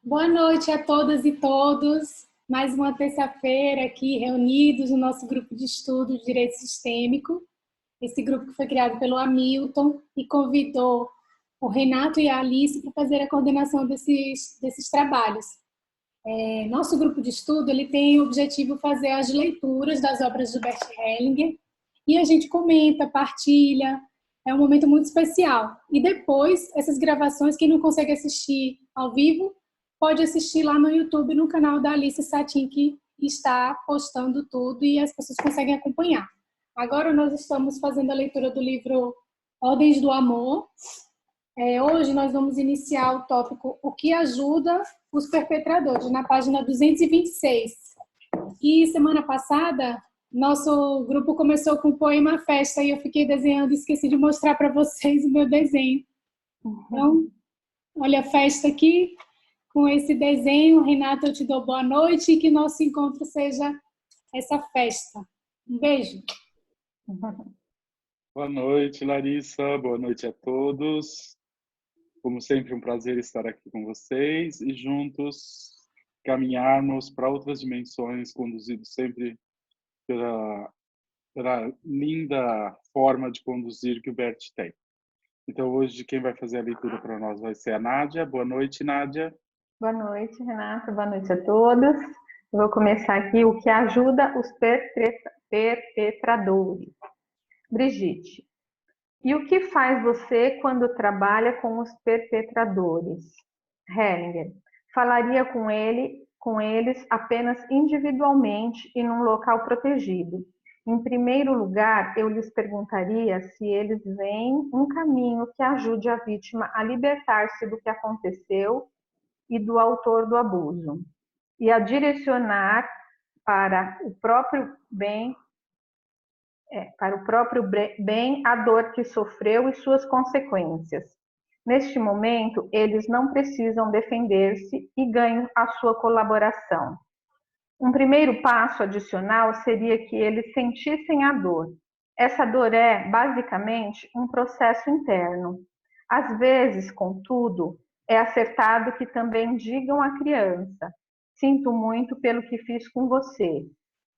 Boa noite a todas e todos. Mais uma terça-feira aqui reunidos no nosso grupo de estudo de Direito Sistêmico. Esse grupo que foi criado pelo Hamilton e convidou o Renato e a Alice para fazer a coordenação desses trabalhos. Nosso grupo de estudo ele tem o objetivo de fazer as leituras das obras de Bert Hellinger e a gente comenta, partilha. É um momento muito especial. E depois, essas gravações, quem não consegue assistir ao vivo, pode assistir lá no YouTube, no canal da Alice Satin, que está postando tudo e as pessoas conseguem acompanhar. Agora nós estamos fazendo a leitura do livro Ordens do Amor. Hoje nós vamos iniciar o tópico O que ajuda os perpetradores, na página 226. E semana passada, nosso grupo começou com o poema Festa e eu fiquei desenhando e esqueci de mostrar para vocês o meu desenho. Então, olha a festa aqui. Com esse desenho, Renata, eu te dou boa noite e que nosso encontro seja essa festa. Um beijo. Boa noite, Larissa. Boa noite a todos. Como sempre, um prazer estar aqui com vocês e juntos caminharmos para outras dimensões, conduzidos sempre pela linda forma de conduzir que o Bert tem. Então, hoje, quem vai fazer a leitura para nós vai ser a Nádia. Boa noite, Nádia. Boa noite, Renata. Boa noite a todos. Eu vou começar aqui o que ajuda os perpetradores. Brigitte, e o que faz você quando trabalha com os perpetradores? Hellinger, falaria com eles apenas individualmente e num local protegido. Em primeiro lugar, eu lhes perguntaria se eles veem um caminho que ajude a vítima a libertar-se do que aconteceu e do autor do abuso, e a direcionar para o próprio bem a dor que sofreu e suas consequências. Neste momento, eles não precisam defender-se e ganham a sua colaboração. Um primeiro passo adicional seria que eles sentissem a dor. Essa dor é, basicamente, um processo interno. Às vezes, contudo, é acertado que também digam à criança: sinto muito pelo que fiz com você.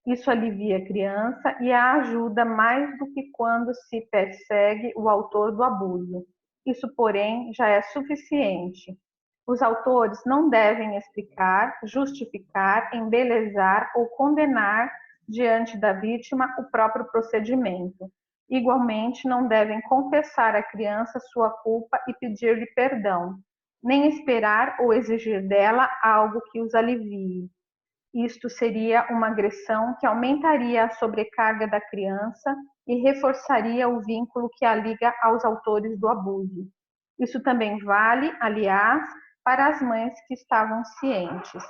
Isso alivia a criança e a ajuda mais do que quando se persegue o autor do abuso. Isso, porém, já é suficiente. Os autores não devem explicar, justificar, embelezar ou condenar diante da vítima o próprio procedimento. Igualmente, não devem confessar à criança sua culpa e pedir-lhe perdão, nem esperar ou exigir dela algo que os alivie. Isto seria uma agressão que aumentaria a sobrecarga da criança e reforçaria o vínculo que a liga aos autores do abuso. Isso também vale, aliás, para as mães que estavam cientes.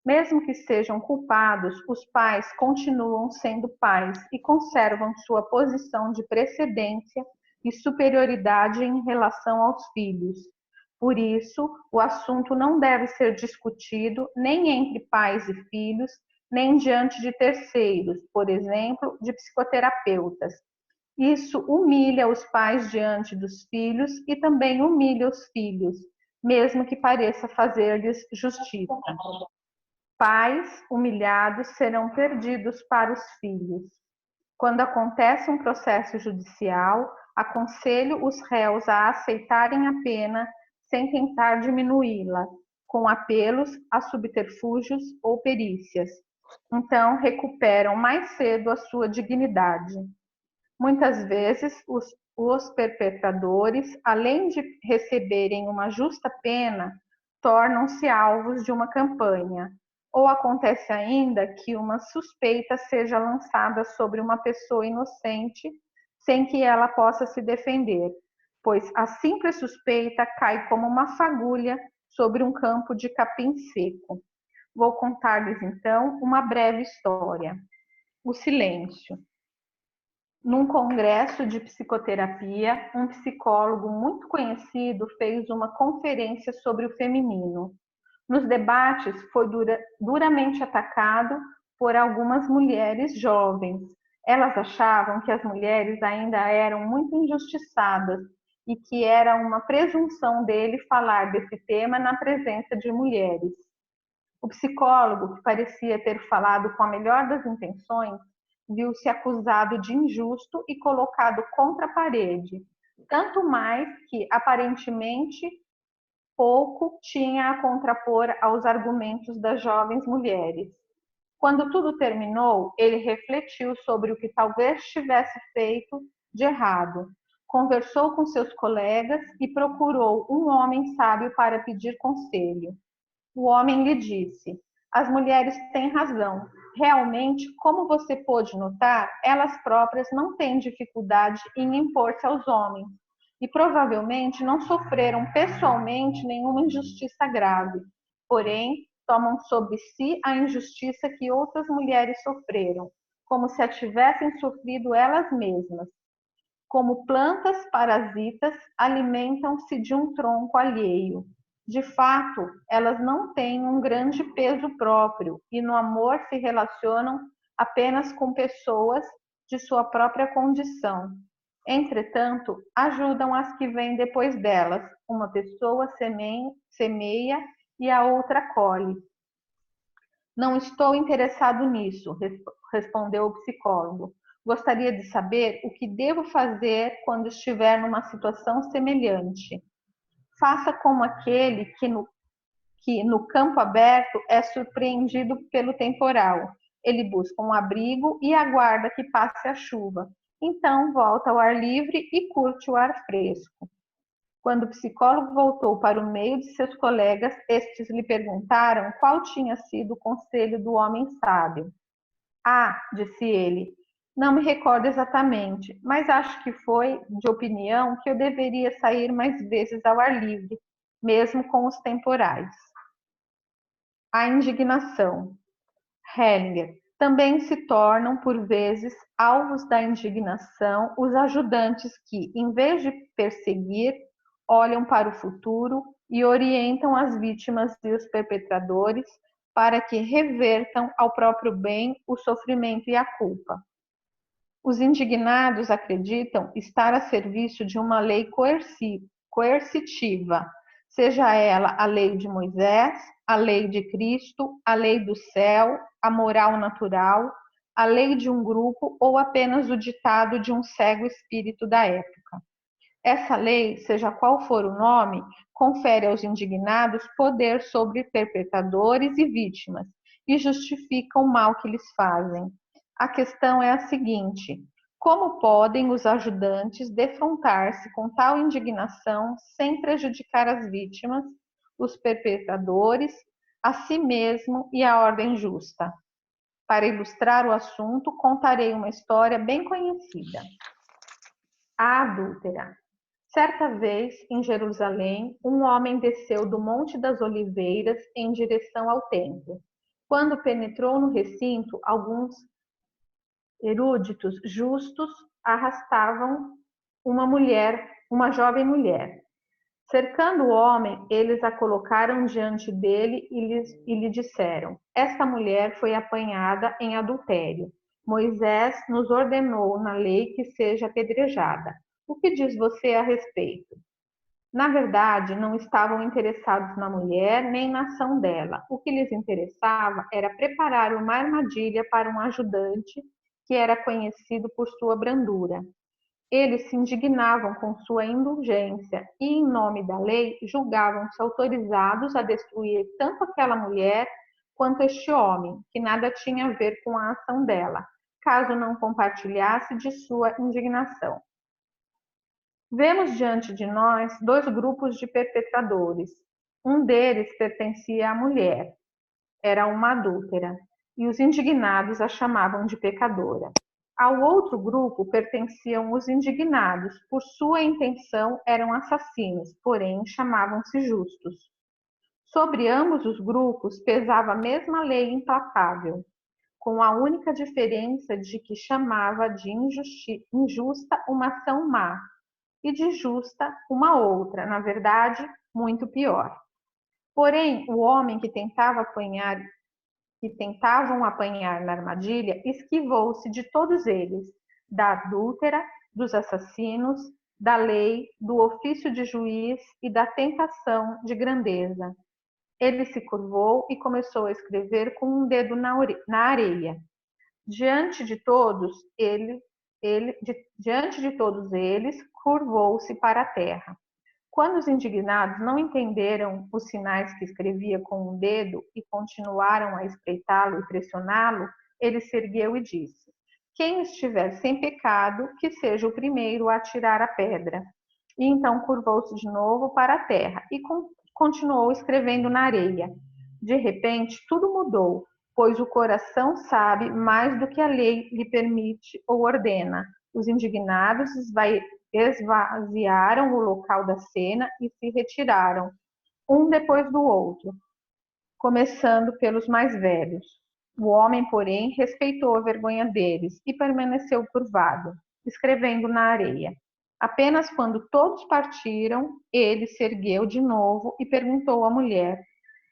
Mesmo que sejam culpados, os pais continuam sendo pais e conservam sua posição de precedência e superioridade em relação aos filhos. Por isso, o assunto não deve ser discutido nem entre pais e filhos, nem diante de terceiros, por exemplo, de psicoterapeutas. Isso humilha os pais diante dos filhos e também humilha os filhos, mesmo que pareça fazer-lhes justiça. Pais humilhados serão perdidos para os filhos. Quando acontece um processo judicial, aconselho os réus a aceitarem a pena sem tentar diminuí-la, com apelos a subterfúgios ou perícias. Então, recuperam mais cedo a sua dignidade. Muitas vezes, os perpetradores, além de receberem uma justa pena, tornam-se alvos de uma campanha. Ou acontece ainda que uma suspeita seja lançada sobre uma pessoa inocente sem que ela possa se defender, pois a simples suspeita cai como uma fagulha sobre um campo de capim seco. Vou contar-lhes então uma breve história. O silêncio. Num congresso de psicoterapia, um psicólogo muito conhecido fez uma conferência sobre o feminino. Nos debates, foi duramente atacado por algumas mulheres jovens. Elas achavam que as mulheres ainda eram muito injustiçadas e que era uma presunção dele falar desse tema na presença de mulheres. O psicólogo, que parecia ter falado com a melhor das intenções, viu-se acusado de injusto e colocado contra a parede, tanto mais que, aparentemente, pouco tinha a contrapor aos argumentos das jovens mulheres. Quando tudo terminou, ele refletiu sobre o que talvez tivesse feito de errado, conversou com seus colegas e procurou um homem sábio para pedir conselho. O homem lhe disse: as mulheres têm razão. Realmente, como você pôde notar, elas próprias não têm dificuldade em impor-se aos homens e provavelmente não sofreram pessoalmente nenhuma injustiça grave. Porém, tomam sobre si a injustiça que outras mulheres sofreram, como se a tivessem sofrido elas mesmas. Como plantas parasitas, alimentam-se de um tronco alheio. De fato, elas não têm um grande peso próprio e no amor se relacionam apenas com pessoas de sua própria condição. Entretanto, ajudam as que vêm depois delas. Uma pessoa semeia e a outra colhe. Não estou interessado nisso, respondeu o psicólogo. Gostaria de saber o que devo fazer quando estiver numa situação semelhante. Faça como aquele que no campo aberto é surpreendido pelo temporal. Ele busca um abrigo e aguarda que passe a chuva. Então volta ao ar livre e curte o ar fresco. Quando o psicólogo voltou para o meio de seus colegas, estes lhe perguntaram qual tinha sido o conselho do homem sábio. Ah, disse ele, não me recordo exatamente, mas acho que foi de opinião que eu deveria sair mais vezes ao ar livre, mesmo com os temporais. A indignação. Hellinger. Também se tornam, por vezes, alvos da indignação os ajudantes que, em vez de perseguir, olham para o futuro e orientam as vítimas e os perpetradores para que revertam ao próprio bem o sofrimento e a culpa. Os indignados acreditam estar a serviço de uma lei coercitiva, seja ela a lei de Moisés, a lei de Cristo, a lei do céu, a moral natural, a lei de um grupo ou apenas o ditado de um cego espírito da época. Essa lei, seja qual for o nome, confere aos indignados poder sobre perpetradores e vítimas e justifica o mal que lhes fazem. A questão é a seguinte: como podem os ajudantes defrontar-se com tal indignação sem prejudicar as vítimas, os perpetradores, a si mesmo e a ordem justa? Para ilustrar o assunto, contarei uma história bem conhecida. A adúltera. Certa vez, em Jerusalém, um homem desceu do Monte das Oliveiras em direção ao templo. Quando penetrou no recinto, alguns eruditos justos arrastavam uma jovem mulher. Cercando o homem, eles a colocaram diante dele e lhe disseram: esta mulher foi apanhada em adultério. Moisés nos ordenou na lei que seja apedrejada. O que diz você a respeito? Na verdade, não estavam interessados na mulher nem na ação dela. O que lhes interessava era preparar uma armadilha para um ajudante que era conhecido por sua brandura. Eles se indignavam com sua indulgência e, em nome da lei, julgavam-se autorizados a destruir tanto aquela mulher quanto este homem, que nada tinha a ver com a ação dela, caso não compartilhasse de sua indignação. Vemos diante de nós dois grupos de perpetradores. Um deles pertencia à mulher, era uma adúltera, e os indignados a chamavam de pecadora. Ao outro grupo pertenciam os indignados, por sua intenção eram assassinos, porém chamavam-se justos. Sobre ambos os grupos pesava a mesma lei implacável, com a única diferença de que chamava de injusta uma ação má, e de justa uma outra, na verdade, muito pior. Porém, o homem que tentavam apanhar na armadilha esquivou-se de todos eles, da adúltera, dos assassinos, da lei, do ofício de juiz e da tentação de grandeza. Ele se curvou e começou a escrever com um dedo na areia. Diante de todos eles, curvou-se para a terra. Quando os indignados não entenderam os sinais que escrevia com um dedo e continuaram a espreitá-lo e pressioná-lo, ele se ergueu e disse: quem estiver sem pecado, que seja o primeiro a atirar a pedra. E então curvou-se de novo para a terra e continuou escrevendo na areia. De repente, tudo mudou, pois o coração sabe mais do que a lei lhe permite ou ordena. Os indignados esvaziaram o local da cena e se retiraram, um depois do outro, começando pelos mais velhos. O homem, porém, respeitou a vergonha deles e permaneceu curvado, escrevendo na areia. Apenas quando todos partiram, ele se ergueu de novo e perguntou à mulher: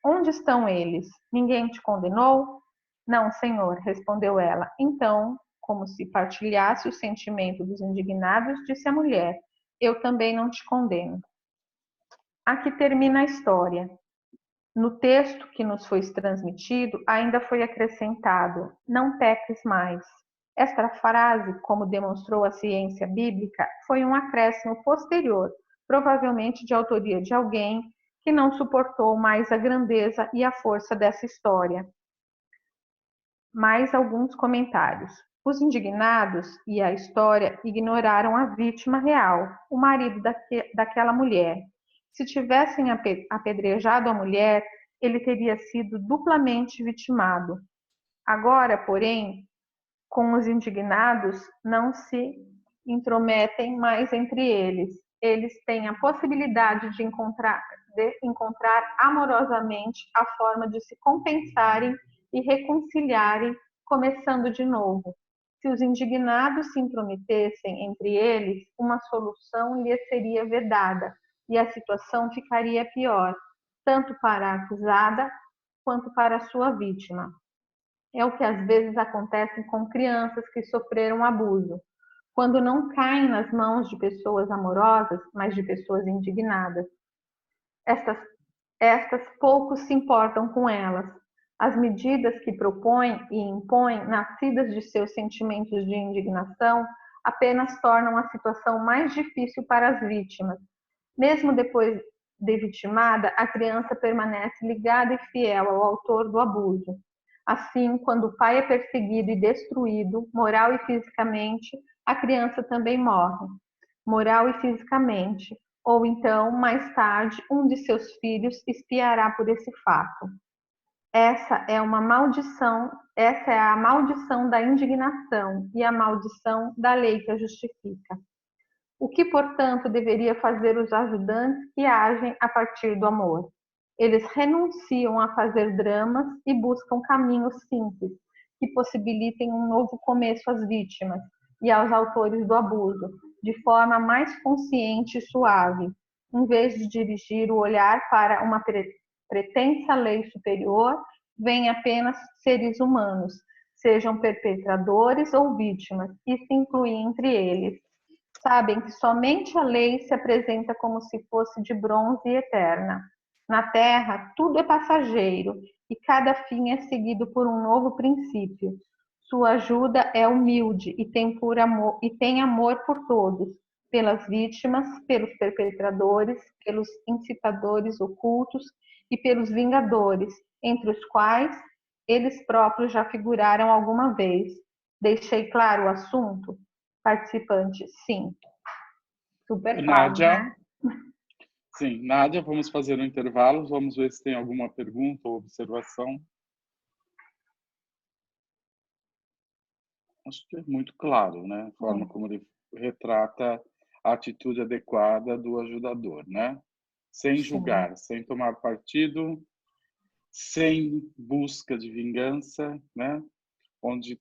onde estão eles? Ninguém te condenou? Não, Senhor, respondeu ela. Então, como se partilhasse o sentimento dos indignados, disse a mulher: eu também não te condeno. Aqui termina a história. No texto que nos foi transmitido, ainda foi acrescentado: não peques mais. Esta frase, como demonstrou a ciência bíblica, foi um acréscimo posterior, provavelmente de autoria de alguém que não suportou mais a grandeza e a força dessa história. Mais alguns comentários. Os indignados e a história ignoraram a vítima real, o marido daquela mulher. Se tivessem apedrejado a mulher, ele teria sido duplamente vitimado. Agora, porém, com os indignados, não se intrometem mais entre eles. Eles têm a possibilidade de encontrar amorosamente a forma de se compensarem e reconciliarem, começando de novo. Se os indignados se intrometessem entre eles, uma solução lhes seria vedada e a situação ficaria pior, tanto para a acusada quanto para a sua vítima. É o que às vezes acontece com crianças que sofreram abuso, quando não caem nas mãos de pessoas amorosas, mas de pessoas indignadas. Estas poucos se importam com elas. As medidas que propõem e impõem, nascidas de seus sentimentos de indignação, apenas tornam a situação mais difícil para as vítimas. Mesmo depois de vitimada, a criança permanece ligada e fiel ao autor do abuso. Assim, quando o pai é perseguido e destruído, moral e fisicamente, a criança também morre, moral e fisicamente. Ou então, mais tarde, um de seus filhos espiará por esse fato. Essa é a maldição da indignação e a maldição da lei que a justifica. O que, portanto, deveria fazer os ajudantes que agem a partir do amor? Eles renunciam a fazer dramas e buscam caminhos simples que possibilitem um novo começo às vítimas e aos autores do abuso, de forma mais consciente e suave, em vez de dirigir o olhar para uma pretensa lei superior, veem apenas seres humanos, sejam perpetradores ou vítimas, e se incluem entre eles. Sabem que somente a lei se apresenta como se fosse de bronze e eterna. Na Terra, tudo é passageiro e cada fim é seguido por um novo princípio. Sua ajuda é humilde e tem amor por todos, pelas vítimas, pelos perpetradores, pelos incitadores ocultos e pelos vingadores, entre os quais eles próprios já figuraram alguma vez. Deixei claro o assunto? Participante, sim. Super claro, Nádia, né? sim, Nádia, vamos fazer um intervalo, vamos ver se tem alguma pergunta ou observação. Acho que é muito claro, né? A forma como ele retrata a atitude adequada do ajudador, né? Sem julgar, sem tomar partido, sem busca de vingança, né? Onde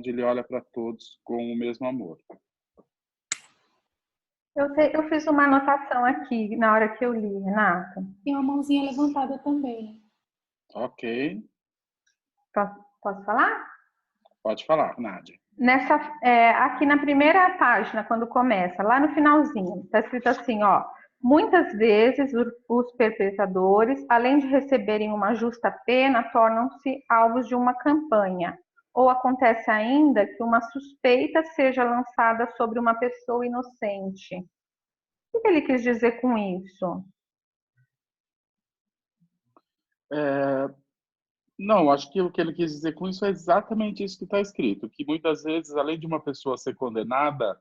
ele olha para todos com o mesmo amor. Eu fiz uma anotação aqui na hora que eu li, Renata. Tem uma mãozinha levantada também. Ok. Posso falar? Pode falar, Nádia. Aqui na primeira página, quando começa, lá no finalzinho, está escrito assim, ó. Muitas vezes os perpetradores, além de receberem uma justa pena, tornam-se alvos de uma campanha. Ou acontece ainda que uma suspeita seja lançada sobre uma pessoa inocente. O que ele quis dizer com isso? Não, acho que o que ele quis dizer com isso é exatamente isso que está escrito, que muitas vezes, além de uma pessoa ser condenada,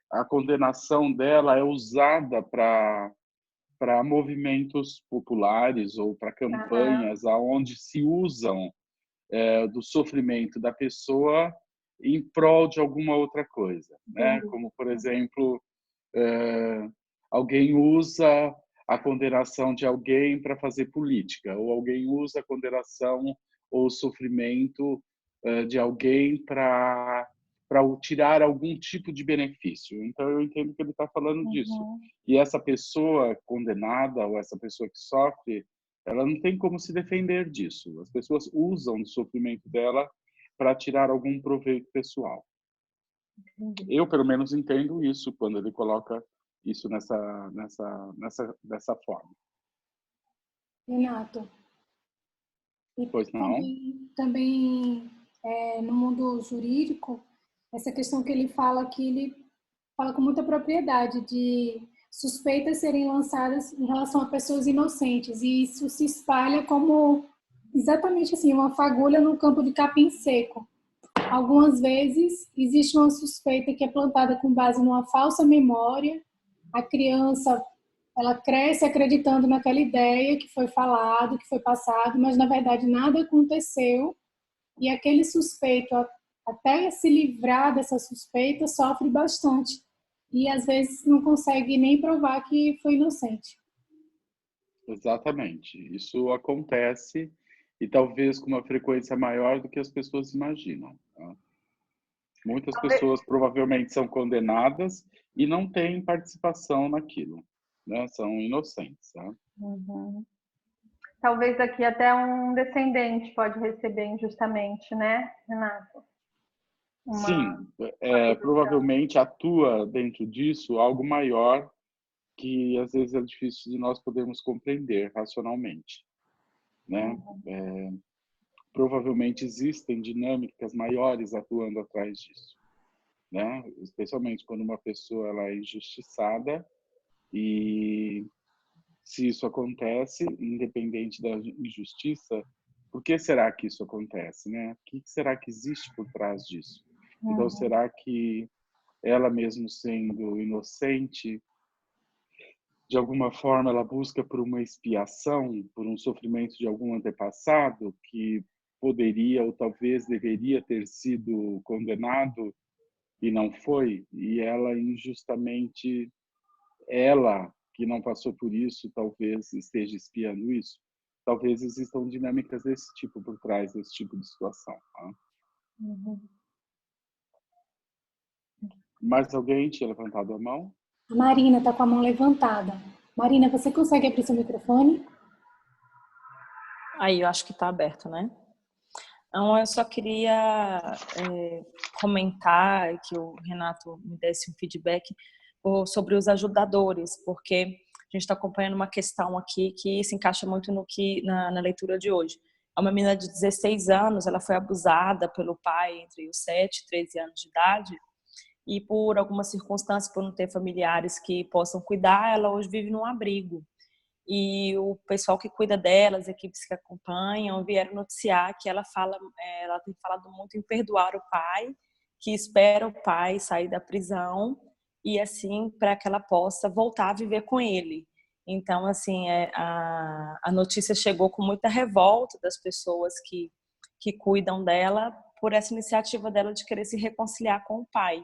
a condenação dela é usada para movimentos populares ou para campanhas aonde se usam do sofrimento da pessoa em prol de alguma outra coisa, né? Como, por exemplo, alguém usa a condenação de alguém para fazer política, ou alguém usa a condenação ou o sofrimento de alguém para tirar algum tipo de benefício. Então, eu entendo que ele está falando disso. E essa pessoa condenada, ou essa pessoa que sofre, ela não tem como se defender disso. As pessoas usam o sofrimento dela para tirar algum proveito pessoal. Eu, pelo menos, entendo isso quando ele coloca isso dessa forma. Renato, e Pois não? também no mundo jurídico, essa questão que ele fala com muita propriedade de suspeitas serem lançadas em relação a pessoas inocentes, e isso se espalha como exatamente assim, uma fagulha no campo de capim seco. Algumas vezes existe uma suspeita que é plantada com base numa falsa memória, a criança ela cresce acreditando naquela ideia que foi falado, que foi passado, mas na verdade nada aconteceu, e aquele suspeito, até se livrar dessa suspeita, sofre bastante e às vezes não consegue nem provar que foi inocente. Exatamente. Isso acontece e talvez com uma frequência maior do que as pessoas imaginam. Tá? Muitas pessoas provavelmente são condenadas e não têm participação naquilo, né? São inocentes. Tá? Talvez aqui até um descendente pode receber injustamente, né, Renato? Sim, provavelmente atua dentro disso algo maior que às vezes é difícil de nós podermos compreender racionalmente, né? Provavelmente existem dinâmicas maiores atuando atrás disso, né? Especialmente quando uma pessoa ela é injustiçada, e se isso acontece, independente da injustiça, por que será que isso acontece, né? O que será que existe por trás disso? Então, será que ela mesmo sendo inocente, de alguma forma ela busca por uma expiação, por um sofrimento de algum antepassado que poderia ou talvez deveria ter sido condenado e não foi, e ela injustamente, ela que não passou por isso, talvez esteja expiando isso? Talvez existam dinâmicas desse tipo por trás desse tipo de situação. Tá? Mais alguém tinha levantado a mão? A Marina está com a mão levantada. Marina, você consegue abrir seu microfone? Aí, eu acho que está aberto, né? Então, eu só queria comentar que o Renato me desse um feedback sobre os ajudadores, porque a gente está acompanhando uma questão aqui que se encaixa muito na leitura de hoje. É uma menina de 16 anos, ela foi abusada pelo pai entre os 7 e 13 anos de idade, e por algumas circunstâncias, por não ter familiares que possam cuidar, ela hoje vive num abrigo. E o pessoal que cuida dela, as equipes que acompanham, vieram noticiar que ela tem falado muito em perdoar o pai, que espera o pai sair da prisão, e assim, para que ela possa voltar a viver com ele. Então, assim, a notícia chegou com muita revolta das pessoas que cuidam dela por essa iniciativa dela de querer se reconciliar com o pai.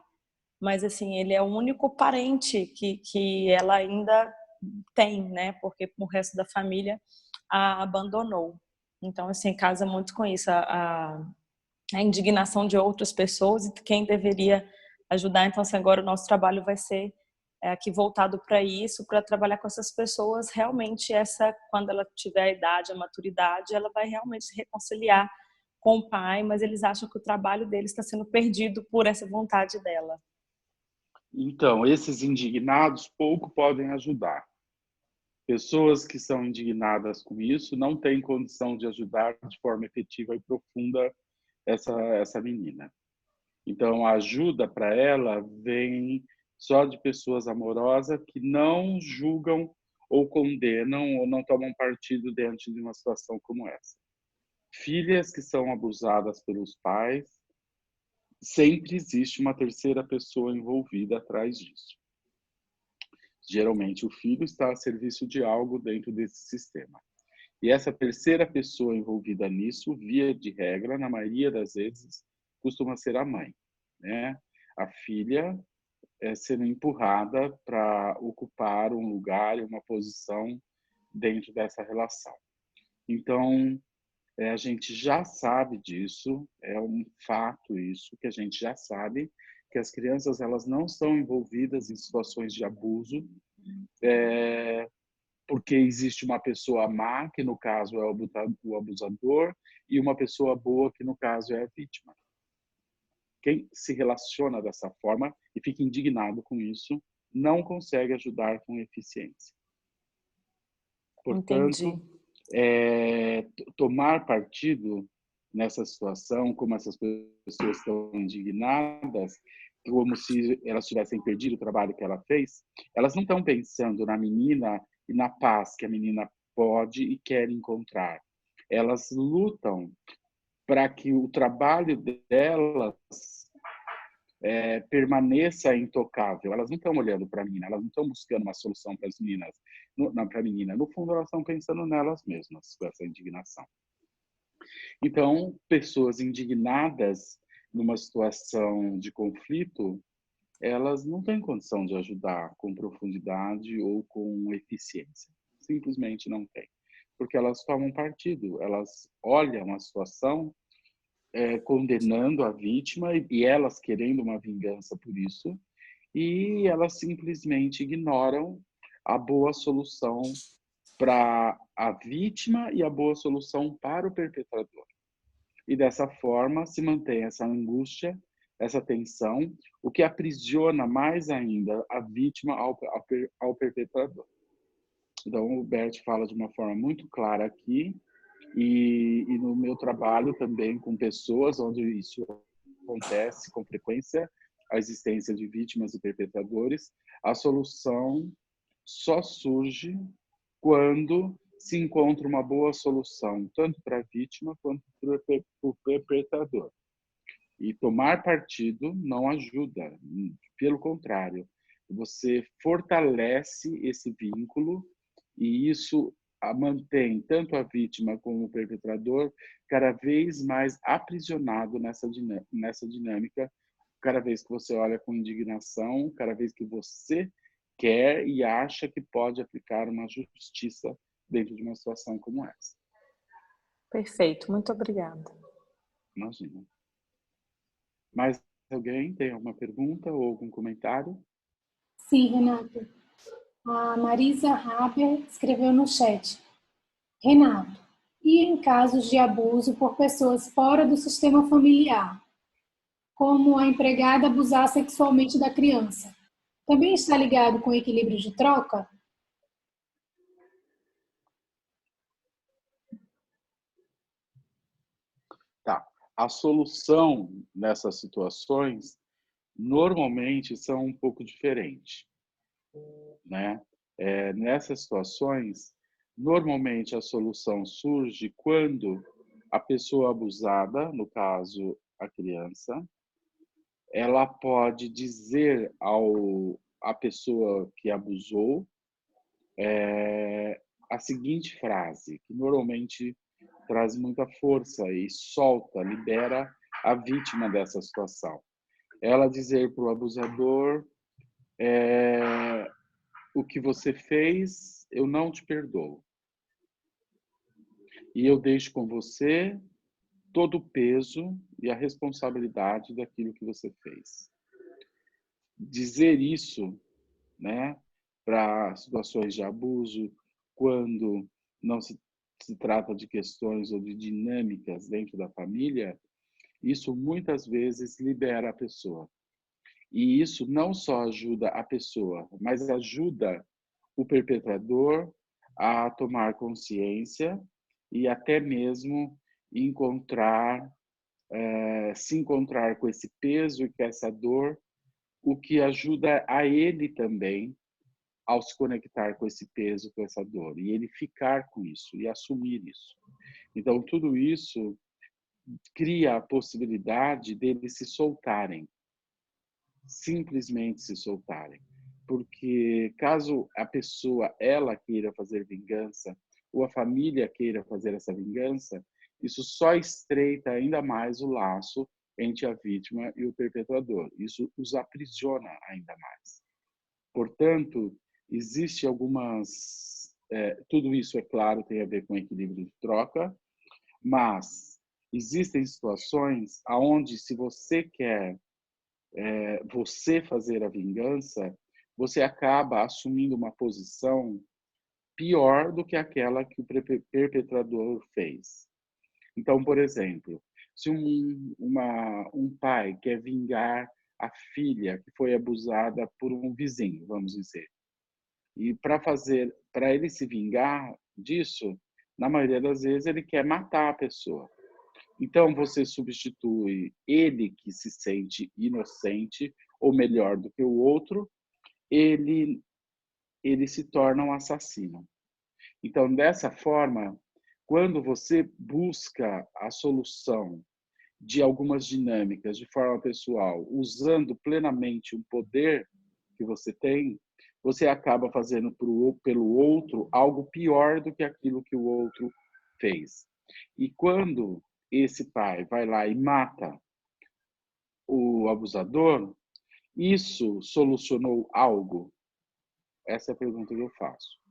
Mas, assim, ele é o único parente que ela ainda tem, né? Porque o resto da família a abandonou. Então, assim, casa muito com isso, a indignação de outras pessoas e quem deveria ajudar. Então, assim, agora o nosso trabalho vai ser aqui voltado para isso, para trabalhar com essas pessoas. Realmente, quando ela tiver a idade, a maturidade, ela vai realmente se reconciliar com o pai, mas eles acham que o trabalho deles está sendo perdido por essa vontade dela. Então, esses indignados pouco podem ajudar. Pessoas que são indignadas com isso não têm condição de ajudar de forma efetiva e profunda essa menina. Então, a ajuda para ela vem só de pessoas amorosas que não julgam ou condenam ou não tomam partido diante de uma situação como essa. Filhas que são abusadas pelos pais, sempre existe uma terceira pessoa envolvida atrás disso. Geralmente, o filho está a serviço de algo dentro desse sistema. E essa terceira pessoa envolvida nisso, via de regra, na maioria das vezes, costuma ser a mãe, né? A filha sendo empurrada para ocupar um lugar e uma posição dentro dessa relação. Então, a gente já sabe disso, é um fato isso, que a gente já sabe, que as crianças elas não são envolvidas em situações de abuso, porque existe uma pessoa má, que no caso é o abusador, e uma pessoa boa, que no caso é a vítima. Quem se relaciona dessa forma e fica indignado com isso, não consegue ajudar com eficiência. Portanto, tomar partido nessa situação, como essas pessoas estão indignadas, como se elas tivessem perdido o trabalho que ela fez, elas não estão pensando na menina e na paz que a menina pode e quer encontrar. Elas lutam para que o trabalho delas permaneça intocável. Elas não estão olhando para a menina, elas não estão buscando uma solução para as meninas, para a menina. No fundo, elas estão pensando nelas mesmas, com essa indignação. Então, pessoas indignadas numa situação de conflito, elas não têm condição de ajudar com profundidade ou com eficiência. Simplesmente não têm. Porque elas tomam partido, elas olham a situação condenando a vítima e elas querendo uma vingança por isso, e elas simplesmente ignoram a boa solução para a vítima e a boa solução para o perpetrador. E dessa forma se mantém essa angústia, essa tensão, o que aprisiona mais ainda a vítima ao perpetrador. Então, o Bert fala de uma forma muito clara aqui, e no meu trabalho também com pessoas onde isso acontece com frequência, a existência de vítimas e perpetradores, a solução só surge quando se encontra uma boa solução, tanto para a vítima quanto para o perpetrador. E tomar partido não ajuda, pelo contrário, você fortalece esse vínculo e isso mantém tanto a vítima como o perpetrador cada vez mais aprisionado nessa dinâmica, cada vez que você olha com indignação, cada vez que você quer e acha que pode aplicar uma justiça dentro de uma situação como essa. Perfeito, muito obrigada. Imagina. Mais alguém tem alguma pergunta ou algum comentário? Sim, Renato. A Marisa Haber escreveu no chat. Renato, e em casos de abuso por pessoas fora do sistema familiar, como a empregada abusar sexualmente da criança, também está ligado com o equilíbrio de troca? Tá. A solução nessas situações normalmente são um pouco diferentes, né? Nessas situações, normalmente a solução surge quando a pessoa abusada, no caso a criança, ela pode dizer à pessoa que abusou a seguinte frase, que normalmente traz muita força e solta, libera a vítima dessa situação. Ela dizer para o abusador, o que você fez, eu não te perdoo. E eu deixo com você todo o peso e a responsabilidade daquilo que você fez. Dizer isso, né, para situações de abuso, quando não se se trata de questões ou de dinâmicas dentro da família, isso muitas vezes libera a pessoa. E isso não só ajuda a pessoa, mas ajuda o perpetrador a tomar consciência e até mesmo encontrar, se encontrar com esse peso e com essa dor, o que ajuda a ele também ao se conectar com esse peso, com essa dor, e ele ficar com isso e assumir isso. Então, tudo isso cria a possibilidade deles se soltarem, simplesmente se soltarem. Porque caso a pessoa, ela queira fazer vingança, ou a família queira fazer essa vingança, isso só estreita ainda mais o laço entre a vítima e o perpetrador. Isso os aprisiona ainda mais. Portanto, existe algumas... tudo isso, é claro, tem a ver com equilíbrio de troca, mas existem situações onde, se você quer você fazer a vingança, você acaba assumindo uma posição pior do que aquela que o perpetrador fez. Então, por exemplo, se um pai quer vingar a filha que foi abusada por um vizinho, vamos dizer, e para ele se vingar disso, na maioria das vezes ele quer matar a pessoa. Então você substitui ele, que se sente inocente ou melhor do que o outro, ele se torna um assassino. Então, dessa forma, quando você busca a solução de algumas dinâmicas de forma pessoal, usando plenamente o poder que você tem, você acaba fazendo pelo outro algo pior do que aquilo que o outro fez. E quando esse pai vai lá e mata o abusador, isso solucionou algo? Essa é a pergunta que eu faço.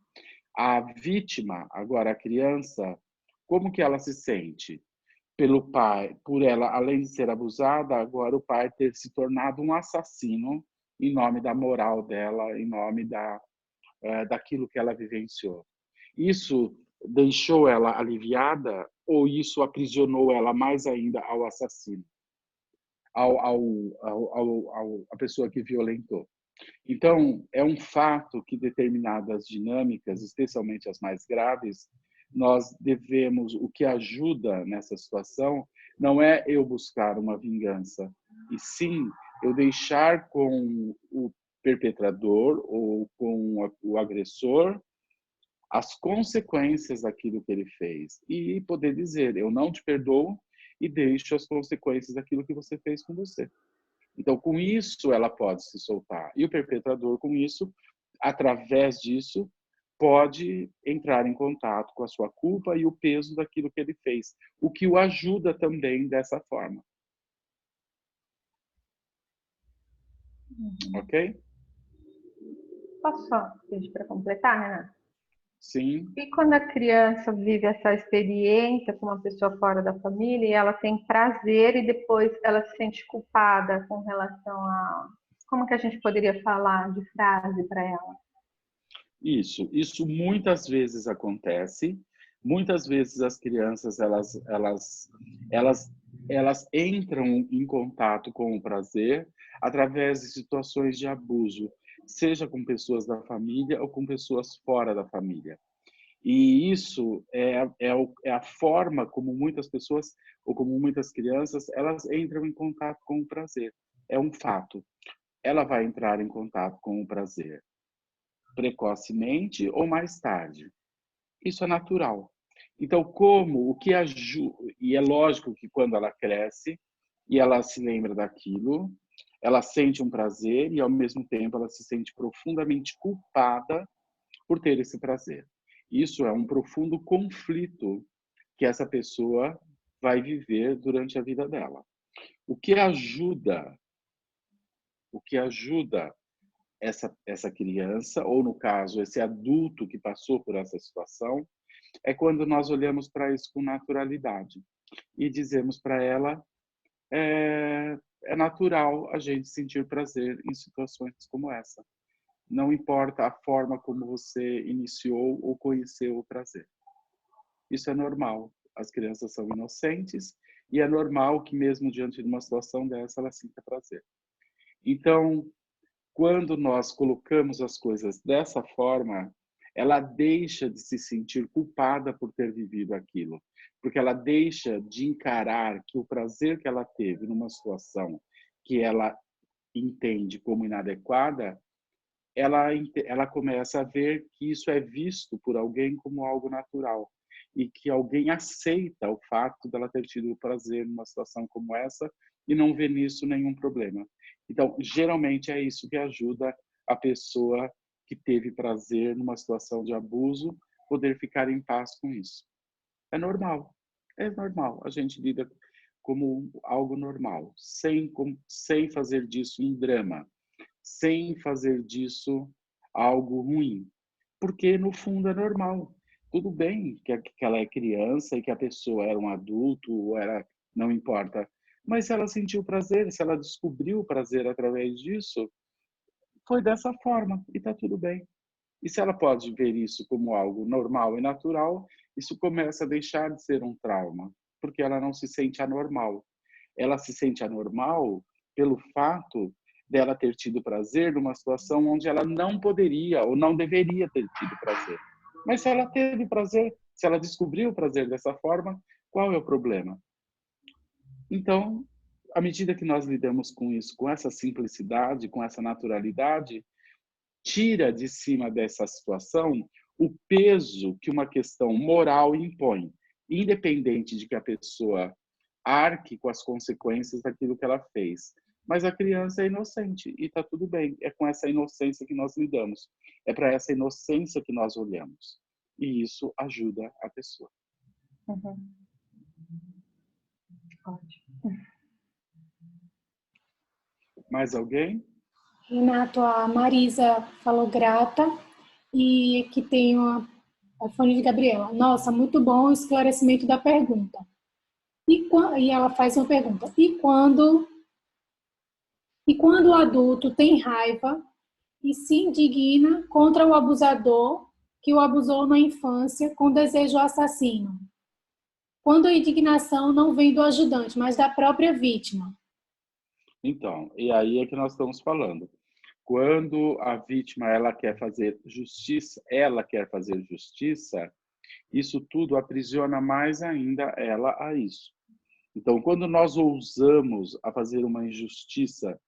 A vítima, agora a criança, como que ela se sente? Pelo pai, por ela, além de ser abusada, agora o pai ter se tornado um assassino em nome da moral dela, em nome daquilo que ela vivenciou. Isso deixou ela aliviada ou isso aprisionou ela mais ainda ao assassino, a pessoa que violentou? Então, é um fato que determinadas dinâmicas, especialmente as mais graves, nós devemos, o que ajuda nessa situação, não é eu buscar uma vingança, e sim eu deixar com o perpetrador ou com o agressor as consequências daquilo que ele fez e poder dizer, eu não te perdoo e deixo as consequências daquilo que você fez com você. Então, com isso, ela pode se soltar. E o perpetrador, com isso, através disso, pode entrar em contato com a sua culpa e o peso daquilo que ele fez, o que o ajuda também dessa forma. Ok? Posso só pedir para completar, Renato? Sim. E quando a criança vive essa experiência com uma pessoa fora da família e ela tem prazer e depois ela se sente culpada com relação a... Como que a gente poderia falar de frase para ela? Isso muitas vezes acontece. Muitas vezes as crianças elas entram em contato com o prazer através de situações de abuso, seja com pessoas da família ou com pessoas fora da família. E isso é a forma como muitas pessoas, ou como muitas crianças, elas entram em contato com o prazer. É um fato. Ela vai entrar em contato com o prazer precocemente ou mais tarde. Isso é natural. Então, o que ajuda, e é lógico que quando ela cresce e ela se lembra daquilo, ela sente um prazer e ao mesmo tempo ela se sente profundamente culpada por ter esse prazer. Isso é um profundo conflito que essa pessoa vai viver durante a vida dela. O que ajuda essa criança, ou no caso, esse adulto que passou por essa situação, é quando nós olhamos para isso com naturalidade e dizemos para ela, é natural a gente sentir prazer em situações como essa. Não importa a forma como você iniciou ou conheceu o prazer. Isso é normal. As crianças são inocentes e é normal que mesmo diante de uma situação dessa, ela sinta prazer. Então, quando nós colocamos as coisas dessa forma, ela deixa de se sentir culpada por ter vivido aquilo, porque ela deixa de encarar que o prazer que ela teve numa situação que ela entende como inadequada, ela começa a ver que isso é visto por alguém como algo natural e que alguém aceita o fato dela ter tido prazer numa situação como essa e não vê nisso nenhum problema. Então, geralmente é isso que ajuda a pessoa que teve prazer numa situação de abuso poder ficar em paz com isso. É normal. É normal. A gente lida como algo normal, sem fazer disso um drama, sem fazer disso algo ruim, porque no fundo é normal. Tudo bem que ela é criança e que a pessoa era um adulto, ou era, não importa, mas se ela sentiu prazer, se ela descobriu o prazer através disso, foi dessa forma e está tudo bem. E se ela pode ver isso como algo normal e natural, isso começa a deixar de ser um trauma, porque ela não se sente anormal. Ela se sente anormal pelo fato dela ter tido prazer numa situação onde ela não poderia ou não deveria ter tido prazer. Mas se ela teve prazer, se ela descobriu o prazer dessa forma, qual é o problema? Então, à medida que nós lidamos com isso, com essa simplicidade, com essa naturalidade, tira de cima dessa situação o peso que uma questão moral impõe, independente de que a pessoa arque com as consequências daquilo que ela fez. Mas a criança é inocente e está tudo bem. É com essa inocência que nós lidamos. É para essa inocência que nós olhamos. E isso ajuda a pessoa. Uhum. Ótimo. Mais alguém? Renato, a Marisa falou grata e que tem a fone de Gabriela. Nossa, muito bom o esclarecimento da pergunta. E ela faz uma pergunta. E quando o adulto tem raiva e se indigna contra o abusador que o abusou na infância com desejo assassino? Quando a indignação não vem do ajudante, mas da própria vítima. Então, e aí é que nós estamos falando. Quando a vítima ela quer fazer justiça, isso tudo aprisiona mais ainda ela a isso. Então, quando nós ousamos a fazer uma justiça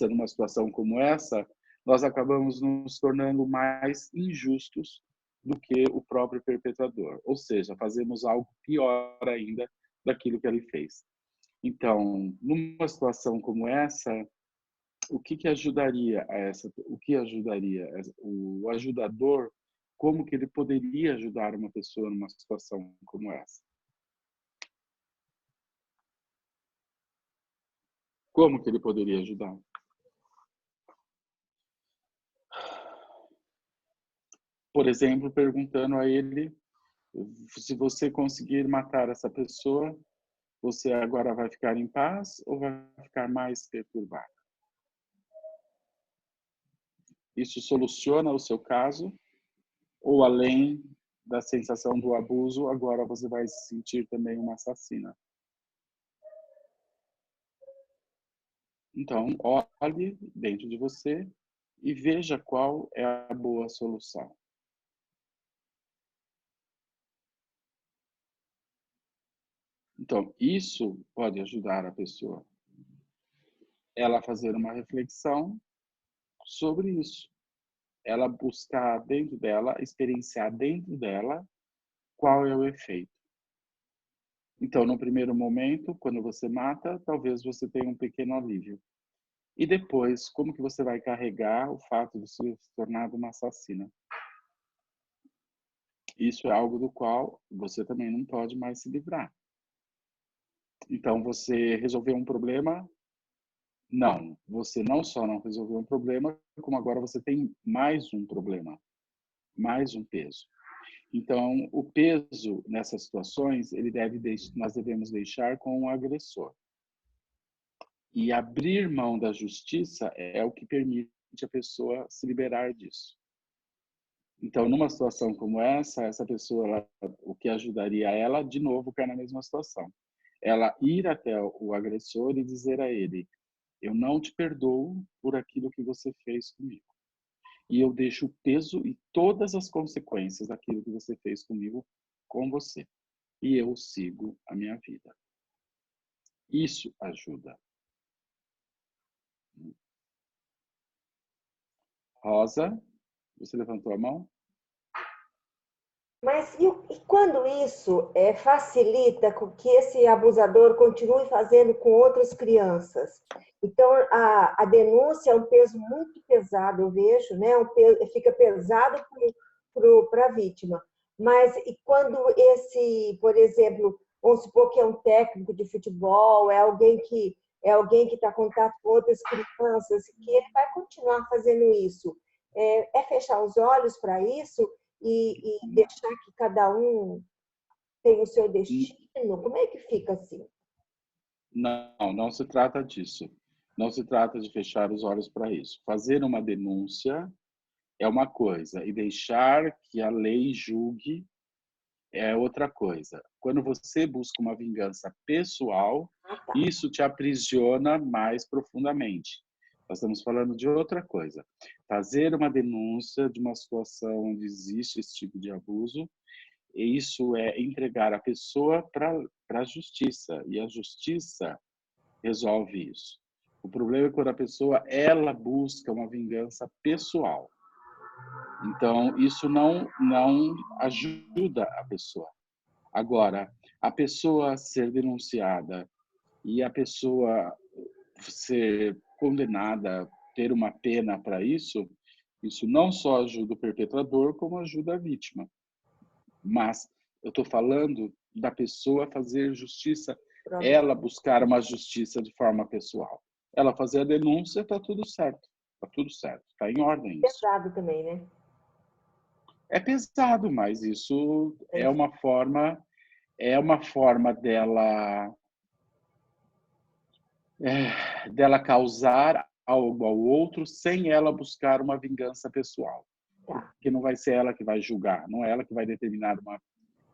numa situação como essa, nós acabamos nos tornando mais injustos do que o próprio perpetrador. Ou seja, fazemos algo pior ainda daquilo que ele fez. Então, numa situação como essa, o que ajudaria o ajudador, como que ele poderia ajudar uma pessoa numa situação como essa? Como que ele poderia ajudar? Por exemplo, perguntando a ele, se você conseguir matar essa pessoa, você agora vai ficar em paz ou vai ficar mais perturbado? Isso soluciona o seu caso? Ou além da sensação do abuso, agora você vai se sentir também uma assassina? Então, olhe dentro de você e veja qual é a boa solução. Então, isso pode ajudar a pessoa, ela a fazer uma reflexão sobre isso. Ela buscar dentro dela, experienciar dentro dela qual é o efeito. Então, no primeiro momento, quando você mata, talvez você tenha um pequeno alívio. E depois, como que você vai carregar o fato de se tornar uma assassina? Isso é algo do qual você também não pode mais se livrar. Então, você resolveu um problema? Não. Você não só não resolveu um problema, como agora você tem mais um problema, mais um peso. Então, o peso nessas situações, nós devemos deixar com o agressor. E abrir mão da justiça é o que permite a pessoa se liberar disso. Então, numa situação como essa pessoa, o que ajudaria ela, de novo, cai na mesma situação. Ela ir até o agressor e dizer a ele: eu não te perdoo por aquilo que você fez comigo. E eu deixo o peso e todas as consequências daquilo que você fez comigo com você. E eu sigo a minha vida. Isso ajuda. Rosa, você levantou a mão? Mas e quando isso facilita com que esse abusador continue fazendo com outras crianças? Então, a denúncia é um peso muito pesado, eu vejo, né? Fica pesado para a vítima. Mas e quando por exemplo, vamos supor que é um técnico de futebol, é alguém que está em contato com outras crianças, que ele vai continuar fazendo isso. É fechar os olhos para isso? E deixar que cada um tem o seu destino? Como é que fica assim? Não se trata disso. Não se trata de fechar os olhos para isso. Fazer uma denúncia é uma coisa e deixar que a lei julgue é outra coisa. Quando você busca uma vingança pessoal, isso te aprisiona mais profundamente. Nós estamos falando de outra coisa. Fazer uma denúncia de uma situação onde existe esse tipo de abuso, e isso é entregar a pessoa para a justiça, e a justiça resolve isso. O problema é quando a pessoa ela busca uma vingança pessoal. Então, isso não ajuda a pessoa. Agora, a pessoa ser denunciada e a pessoa ser condenada, ter uma pena para isso não só ajuda o perpetrador, como ajuda a vítima. Mas eu estou falando da pessoa fazer justiça, ela buscar uma justiça de forma pessoal. Ela fazer a denúncia, está tudo certo. Está tudo certo, está em ordem isso. Pesado também, né? É pesado, mas isso é uma forma dela causar algo ao outro sem ela buscar uma vingança pessoal. Porque não vai ser ela que vai julgar, não é ela que vai determinar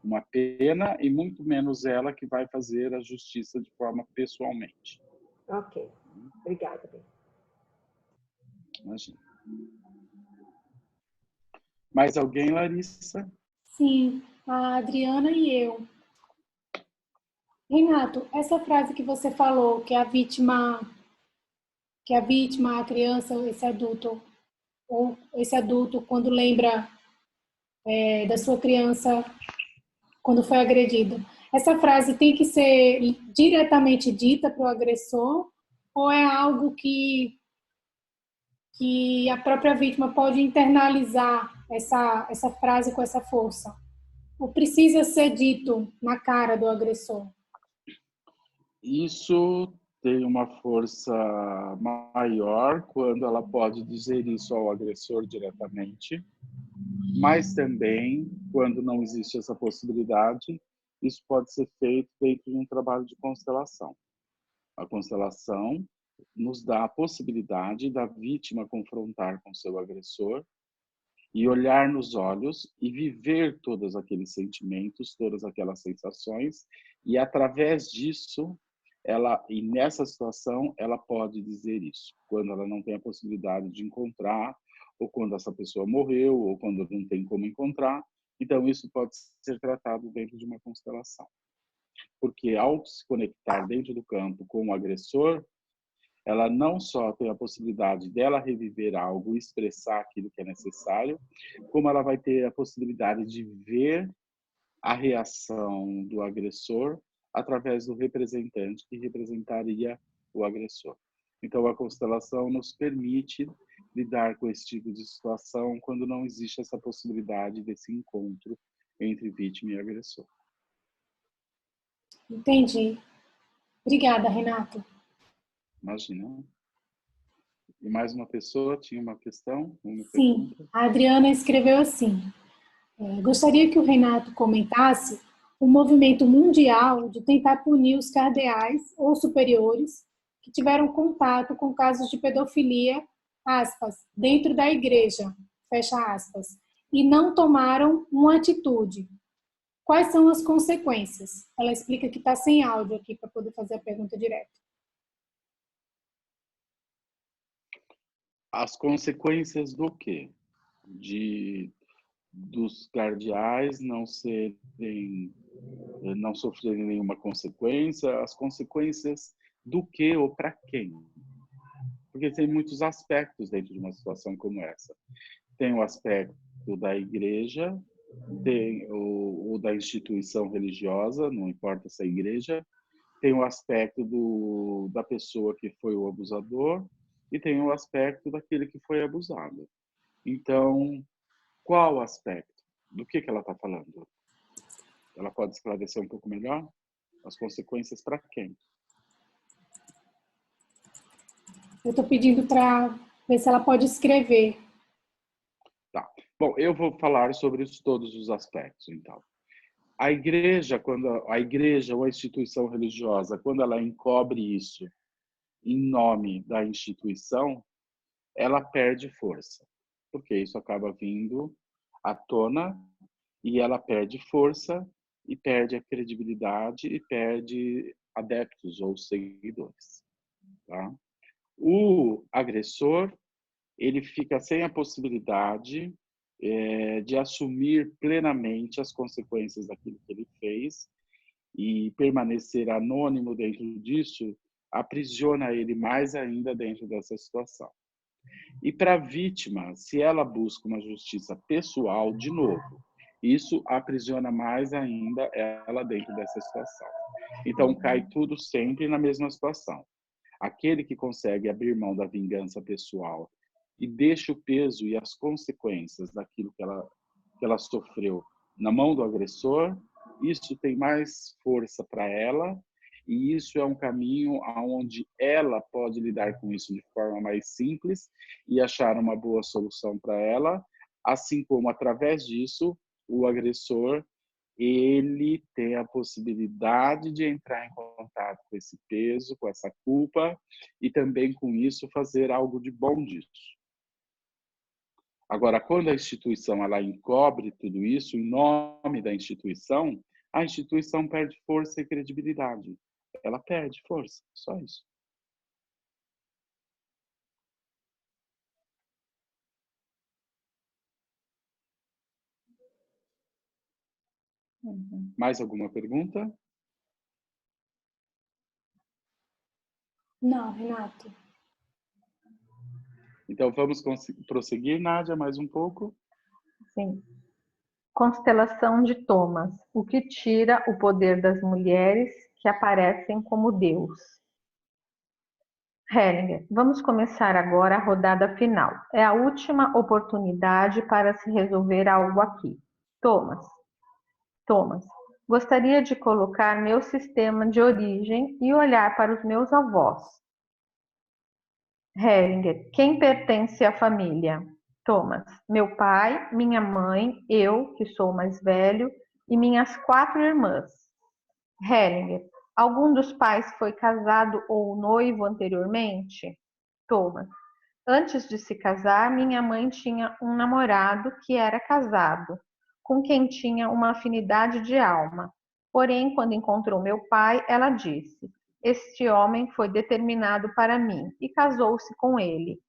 uma pena e muito menos ela que vai fazer a justiça de forma pessoalmente. Ok, obrigada. Imagina. Mais alguém, Larissa? Sim, a Adriana e eu. Renato, essa frase que você falou, que a vítima, a criança, esse adulto, quando lembra da sua criança, quando foi agredido, essa frase tem que ser diretamente dita para o agressor ou é algo que a própria vítima pode internalizar essa frase com essa força? Ou precisa ser dito na cara do agressor? Isso tem uma força maior quando ela pode dizer isso ao agressor diretamente, mas também, quando não existe essa possibilidade, isso pode ser feito dentro de um trabalho de constelação. A constelação nos dá a possibilidade da vítima confrontar com seu agressor e olhar nos olhos e viver todos aqueles sentimentos, todas aquelas sensações, e através disso, e nessa situação, ela pode dizer isso, quando ela não tem a possibilidade de encontrar, ou quando essa pessoa morreu, ou quando não tem como encontrar. Então, isso pode ser tratado dentro de uma constelação. Porque ao se conectar dentro do campo com o agressor, ela não só tem a possibilidade dela reviver algo, expressar aquilo que é necessário, como ela vai ter a possibilidade de ver a reação do agressor através do representante que representaria o agressor. Então, a constelação nos permite lidar com esse tipo de situação quando não existe essa possibilidade desse encontro entre vítima e agressor. Entendi. Obrigada, Renato. Imagina. E mais uma pessoa tinha uma questão? Sim, pergunta? A Adriana escreveu assim: gostaria que o Renato comentasse o movimento mundial de tentar punir os cardeais ou superiores que tiveram contato com casos de pedofilia, aspas, dentro da igreja, fecha aspas. e não tomaram uma atitude. Quais são as consequências? Ela explica que está sem áudio aqui para poder fazer a pergunta direta. As consequências do quê? Dos cardeais não sofrerem nenhuma consequência, as consequências do que ou para quem? Porque tem muitos aspectos dentro de uma situação como essa. Tem o aspecto da igreja, tem o da instituição religiosa, não importa se é igreja, tem o aspecto da pessoa que foi o abusador e tem o aspecto daquele que foi abusado. Então, qual aspecto? Do que ela está falando? Ela pode esclarecer um pouco melhor? As consequências para quem? Eu estou pedindo para ver se ela pode escrever. Tá. Bom, eu vou falar sobre todos os aspectos, então. A igreja ou a instituição religiosa, quando ela encobre isso em nome da instituição, ela perde força, porque isso acaba vindo à tona e ela perde força e perde a credibilidade e perde adeptos ou seguidores. Tá? O agressor, ele fica sem a possibilidade de assumir plenamente as consequências daquilo que ele fez e permanecer anônimo dentro disso aprisiona ele mais ainda dentro dessa situação. E para a vítima, se ela busca uma justiça pessoal, de novo, isso aprisiona mais ainda ela dentro dessa situação. Então, cai tudo sempre na mesma situação. Aquele que consegue abrir mão da vingança pessoal e deixa o peso e as consequências daquilo que ela sofreu na mão do agressor, isso tem mais força para ela e isso é um caminho onde ela pode lidar com isso de forma mais simples e achar uma boa solução para ela, assim como através disso o agressor ele tem a possibilidade de entrar em contato com esse peso, com essa culpa e também com isso fazer algo de bom disso. Agora, quando a instituição ela encobre tudo isso em nome da instituição, a instituição perde força e credibilidade. Ela perde força, só isso. Mais alguma pergunta? Não, Renato. Então, vamos prosseguir, Nádia, mais um pouco? Sim. Constelação de Thomas. O que tira o poder das mulheres que aparecem como Deus? Hellinger, vamos começar agora a rodada final. É a última oportunidade para se resolver algo aqui. Thomas, gostaria de colocar meu sistema de origem e olhar para os meus avós. Hellinger, quem pertence à família? Thomas, meu pai, minha mãe, eu, que sou mais velho, e minhas 4 irmãs. Hellinger, algum dos pais foi casado ou noivo anteriormente? Thomas, antes de se casar, minha mãe tinha um namorado que era casado, com quem tinha uma afinidade de alma. Porém, quando encontrou meu pai, ela disse: este homem foi determinado para mim, e casou-se com ele.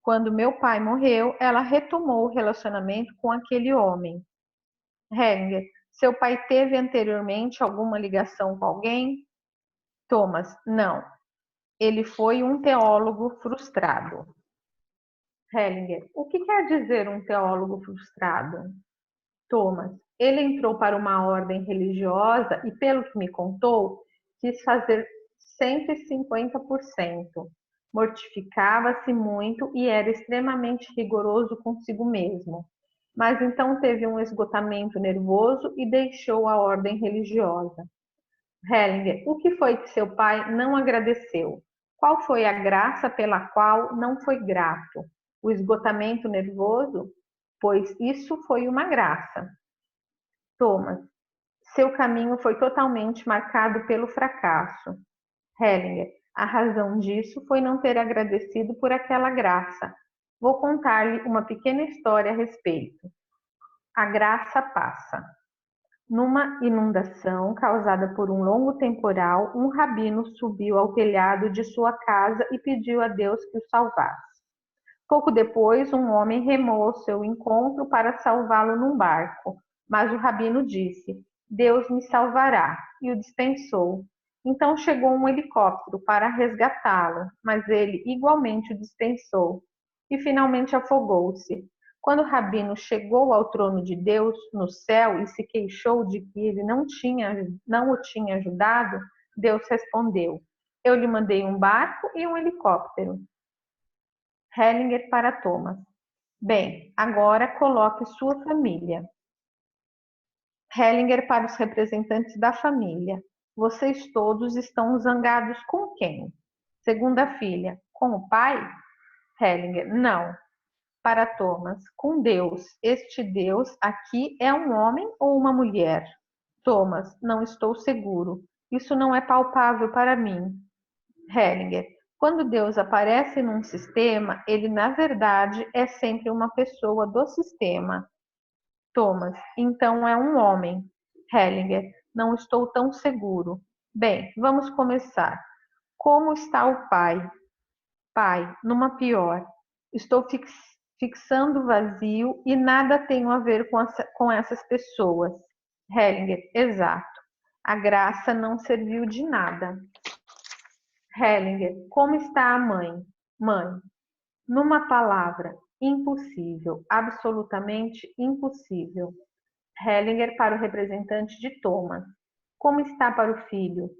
Quando meu pai morreu, ela retomou o relacionamento com aquele homem. Hellinger, seu pai teve anteriormente alguma ligação com alguém? Thomas, não. Ele foi um teólogo frustrado. Hellinger, o que quer dizer um teólogo frustrado? Thomas, ele entrou para uma ordem religiosa e, pelo que me contou, quis fazer 150%. Mortificava-se muito e era extremamente rigoroso consigo mesmo. Mas então teve um esgotamento nervoso e deixou a ordem religiosa. Hellinger, o que foi que seu pai não agradeceu? Qual foi a graça pela qual não foi grato? O esgotamento nervoso? Pois isso foi uma graça. Thomas, seu caminho foi totalmente marcado pelo fracasso. Hellinger, a razão disso foi não ter agradecido por aquela graça. Vou contar-lhe uma pequena história a respeito. A graça passa. Numa inundação causada por um longo temporal, um rabino subiu ao telhado de sua casa e pediu a Deus que o salvasse. Pouco depois, um homem remou ao seu encontro para salvá-lo num barco, mas o rabino disse: Deus me salvará, e o dispensou. Então chegou um helicóptero para resgatá-lo, mas ele igualmente o dispensou, e finalmente afogou-se. Quando o rabino chegou ao trono de Deus no céu e se queixou de que ele não o tinha ajudado, Deus respondeu: Eu lhe mandei um barco e um helicóptero. Hellinger para Thomas. Bem, agora coloque sua família. Hellinger para os representantes da família. Vocês todos estão zangados com quem? Segunda filha. Com o pai? Hellinger. Não. Para Thomas. Com Deus. Este Deus aqui é um homem ou uma mulher? Thomas. Não estou seguro. Isso não é palpável para mim. Hellinger. Quando Deus aparece num sistema, ele na verdade é sempre uma pessoa do sistema. Thomas. Então é um homem. Hellinger. Não estou tão seguro. Bem, vamos começar. Como está o pai? Pai. Numa pior. Estou fixando o vazio e nada tenho a ver com essas pessoas. Hellinger. Exato. A graça não serviu de nada. Hellinger. Como está a mãe? Mãe. Numa palavra, impossível, absolutamente impossível. Hellinger para o representante de Thomas. Como está para o filho?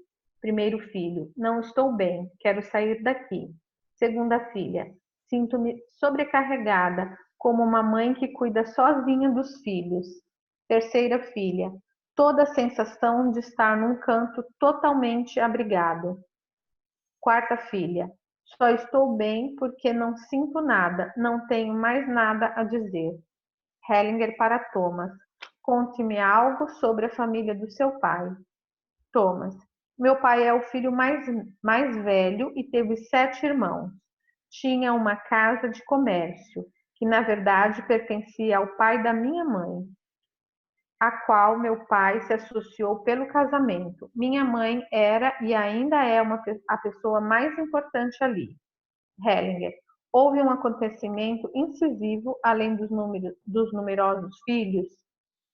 Primeiro filho. Não estou bem, quero sair daqui. Segunda filha. Sinto-me sobrecarregada, como uma mãe que cuida sozinha dos filhos. Terceira filha. Toda a sensação de estar num canto totalmente abrigado. Quarta filha. Só estou bem porque não sinto nada, não tenho mais nada a dizer. Hellinger para Thomas. Conte-me algo sobre a família do seu pai. Thomas. Meu pai é o filho mais velho e teve 7 irmãos. Tinha uma casa de comércio, que na verdade pertencia ao pai da minha mãe, a qual meu pai se associou pelo casamento. Minha mãe era e ainda é a pessoa mais importante ali. Hellinger. Houve um acontecimento incisivo além dos numerosos filhos?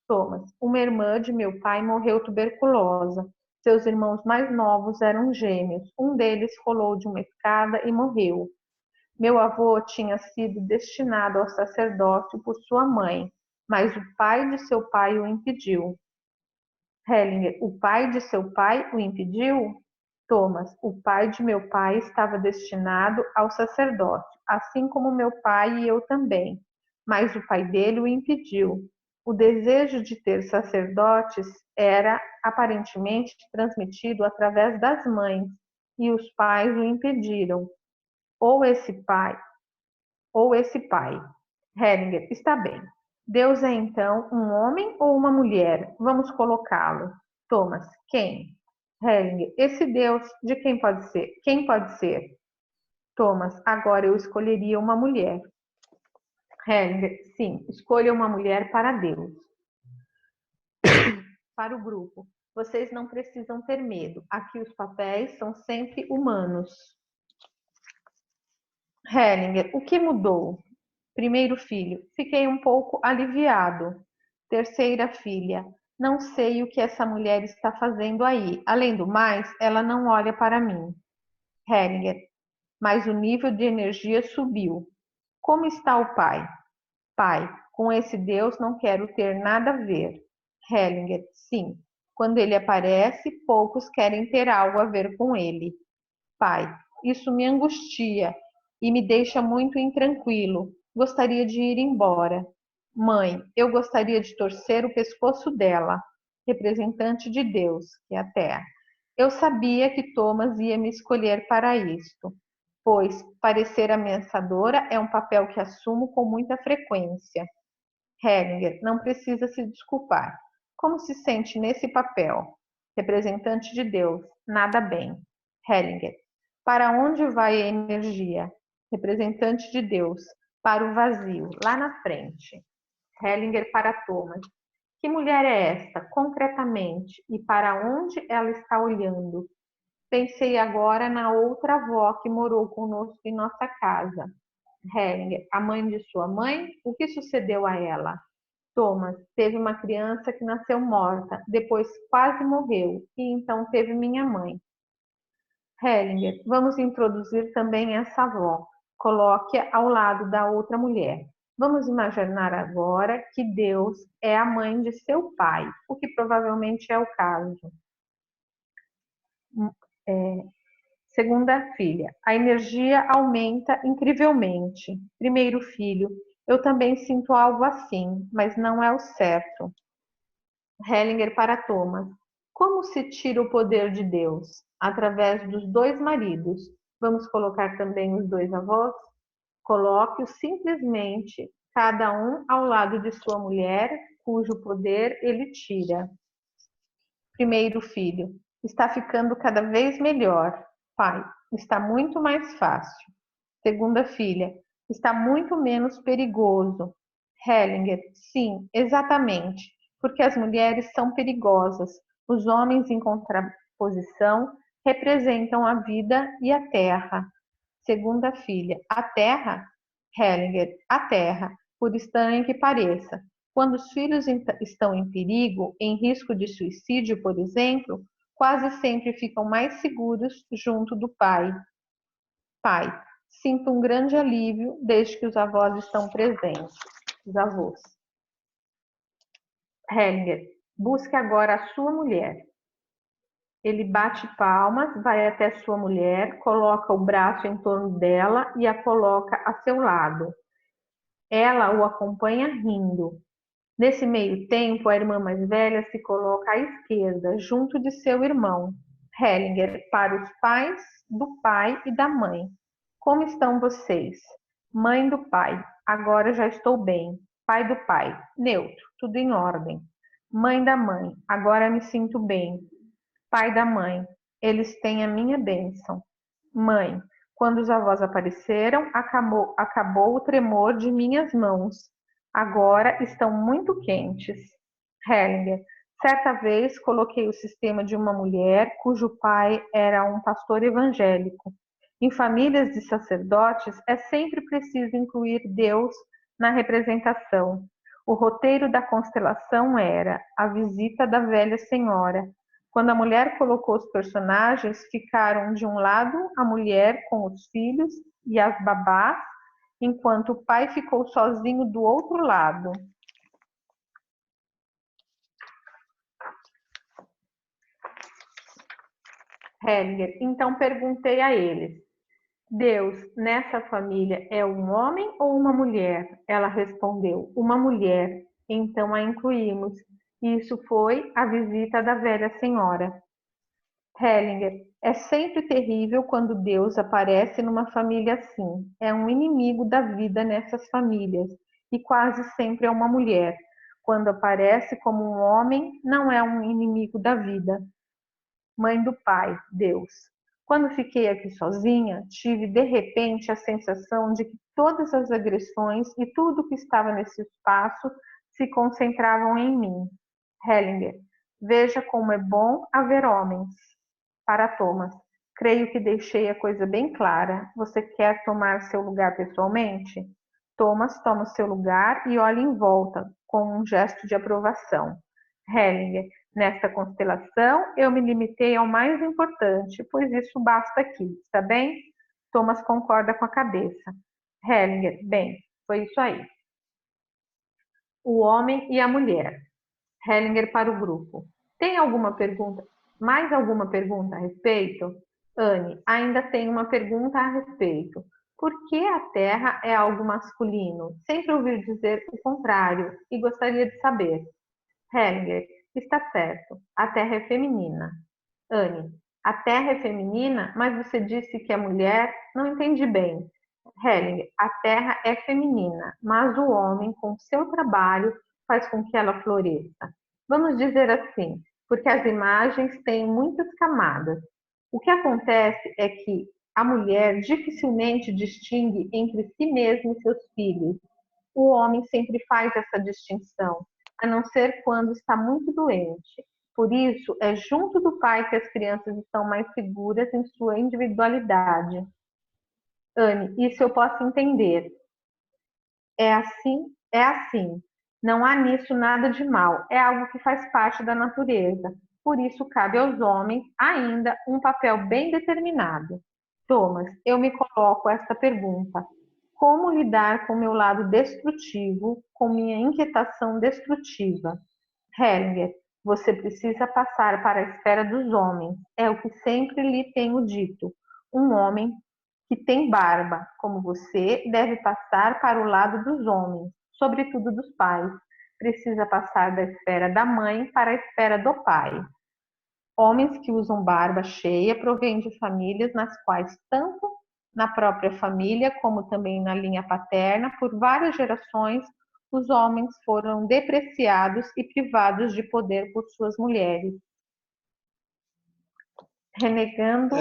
Thomas. Uma irmã de meu pai morreu tuberculosa. Seus irmãos mais novos eram gêmeos. Um deles rolou de uma escada e morreu. Meu avô tinha sido destinado ao sacerdócio por sua mãe, mas o pai de seu pai o impediu. Hellinger. O pai de seu pai o impediu? Thomas. O pai de meu pai estava destinado ao sacerdócio, assim como meu pai e eu também, mas o pai dele o impediu. O desejo de ter sacerdotes era aparentemente transmitido através das mães, e os pais o impediram. Ou esse pai. Hellinger. Está bem. Deus é então um homem ou uma mulher? Vamos colocá-lo. Thomas. Quem? Hellinger. Esse Deus, de quem pode ser? Quem pode ser? Thomas. Agora eu escolheria uma mulher. Hellinger. Sim, escolha uma mulher para Deus. Para o grupo. Vocês não precisam ter medo. Aqui os papéis são sempre humanos. Hellinger. O que mudou? Primeiro filho. Fiquei um pouco aliviado. Terceira filha. Não sei o que essa mulher está fazendo aí. Além do mais, ela não olha para mim. Hellinger. Mas o nível de energia subiu. Como está o pai? Pai. Com esse Deus não quero ter nada a ver. Hellinger. Sim. Quando ele aparece, poucos querem ter algo a ver com ele. Pai. Isso me angustia e me deixa muito intranquilo. Gostaria de ir embora. Mãe, eu gostaria de torcer o pescoço dela. Representante de Deus, que é a terra. Eu sabia que Thomas ia me escolher para isto, pois parecer ameaçadora é um papel que assumo com muita frequência. Hellinger, não precisa se desculpar. Como se sente nesse papel? Representante de Deus, nada bem. Hellinger, para onde vai a energia? Representante de Deus, para o vazio, lá na frente. Hellinger para Thomas. Que mulher é esta, concretamente, e para onde ela está olhando? Pensei agora na outra avó que morou conosco em nossa casa. Hellinger, a mãe de sua mãe? O que sucedeu a ela? Thomas, teve uma criança que nasceu morta, depois quase morreu, e então teve minha mãe. Hellinger, vamos introduzir também essa avó. Coloque-a ao lado da outra mulher. Vamos imaginar agora que Deus é a mãe de seu pai, o que provavelmente é o caso. Segunda filha, a energia aumenta incrivelmente. Primeiro filho, eu também sinto algo assim, mas não é o certo. Hellinger para Thomas, como se tira o poder de Deus? Através dos dois maridos. Vamos colocar também os dois avós? Coloque-os simplesmente, cada um ao lado de sua mulher, cujo poder ele tira. Primeiro filho, está ficando cada vez melhor. Pai, está muito mais fácil. Segunda filha, está muito menos perigoso. Hellinger, sim, exatamente, porque as mulheres são perigosas. Os homens em contraposição representam a vida e a terra. Segunda filha, a terra? Hellinger, a terra, por estranho que pareça. Quando os filhos estão em perigo, em risco de suicídio, por exemplo, quase sempre ficam mais seguros junto do pai. Pai, sinto um grande alívio desde que os avós estão presentes. Os avós. Hellinger, busque agora a sua mulher. Ele bate palmas, vai até sua mulher, coloca o braço em torno dela e a coloca a seu lado. Ela o acompanha rindo. Nesse meio tempo, a irmã mais velha se coloca à esquerda, junto de seu irmão. Hellinger, para os pais do pai e da mãe. Como estão vocês? Mãe do pai, agora já estou bem. Pai do pai, neutro, tudo em ordem. Mãe da mãe, agora me sinto bem. Pai da mãe, eles têm a minha bênção. Mãe, quando os avós apareceram, acabou o tremor de minhas mãos. Agora estão muito quentes. Hellinger, certa vez coloquei o sistema de uma mulher cujo pai era um pastor evangélico. Em famílias de sacerdotes, é sempre preciso incluir Deus na representação. O roteiro da constelação era a visita da velha senhora. Quando a mulher colocou os personagens, ficaram de um lado a mulher com os filhos e as babás, enquanto o pai ficou sozinho do outro lado. Hellinger, então perguntei a eles, Deus, nessa família é um homem ou uma mulher? Ela respondeu, uma mulher. Então a incluímos. Isso foi a visita da velha senhora. Hellinger, é sempre terrível quando Deus aparece numa família assim. É um inimigo da vida nessas famílias. E quase sempre é uma mulher. Quando aparece como um homem, não é um inimigo da vida. Mãe do pai, Deus. Quando fiquei aqui sozinha, tive de repente a sensação de que todas as agressões e tudo que estava nesse espaço se concentravam em mim. Hellinger, veja como é bom haver homens. Para Thomas, creio que deixei a coisa bem clara. Você quer tomar seu lugar pessoalmente? Thomas toma seu lugar e olha em volta, com um gesto de aprovação. Hellinger, nesta constelação, eu me limitei ao mais importante, pois isso basta aqui, está bem? Thomas concorda com a cabeça. Hellinger, bem, foi isso aí. O homem e a mulher. Hellinger para o grupo. Tem alguma pergunta? Mais alguma pergunta a respeito? Anne, ainda tem uma pergunta a respeito. Por que a Terra é algo masculino? Sempre ouvi dizer o contrário e gostaria de saber. Hellinger, está certo. A Terra é feminina. Anne, a Terra é feminina, mas você disse que a mulher... Não entendi bem. Hellinger, a Terra é feminina, mas o homem, com seu trabalho, faz com que ela floresça. Vamos dizer assim, porque as imagens têm muitas camadas. O que acontece é que a mulher dificilmente distingue entre si mesma e seus filhos. O homem sempre faz essa distinção, a não ser quando está muito doente. Por isso, é junto do pai que as crianças estão mais seguras em sua individualidade. Anne, isso eu posso entender. É assim, é assim. Não há nisso nada de mal. É algo que faz parte da natureza. Por isso, cabe aos homens ainda um papel bem determinado. Thomas, eu me coloco esta pergunta. Como lidar com meu lado destrutivo, com minha inquietação destrutiva? Hellinger, você precisa passar para a esfera dos homens. É o que sempre lhe tenho dito. Um homem que tem barba, como você, deve passar para o lado dos homens, sobretudo dos pais. Precisa passar da esfera da mãe para a esfera do pai. Homens que usam barba cheia provêm de famílias nas quais, tanto na própria família como também na linha paterna, por várias gerações, os homens foram depreciados e privados de poder por suas mulheres. Renegando.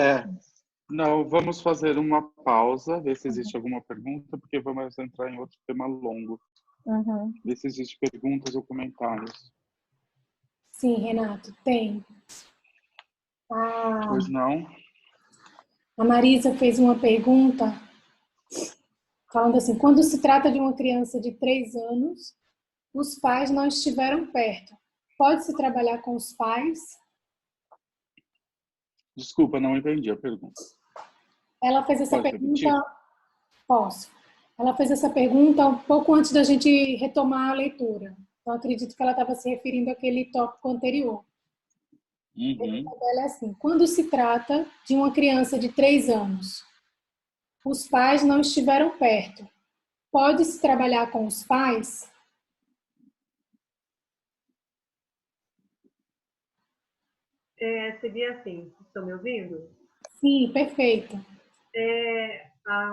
Não, vamos fazer uma pausa, ver se existe alguma pergunta, porque vamos entrar em outro tema longo. Ver se existem perguntas ou comentários. Sim, Renato, tem. Pois não? A Marisa fez uma pergunta falando assim, quando se trata de uma criança de 3 anos, os pais não estiveram perto. Pode-se trabalhar com os pais? Desculpa, não entendi a pergunta. Ela fez essa Pode pergunta... repetir? Posso. Ela fez essa pergunta um pouco antes da gente retomar a leitura. Então, acredito que ela estava se referindo àquele tópico anterior. A pergunta dela é assim, quando se trata de uma criança de 3 anos, os pais não estiveram perto. Pode-se trabalhar com os pais? Seria assim, estão me ouvindo? Sim, perfeito.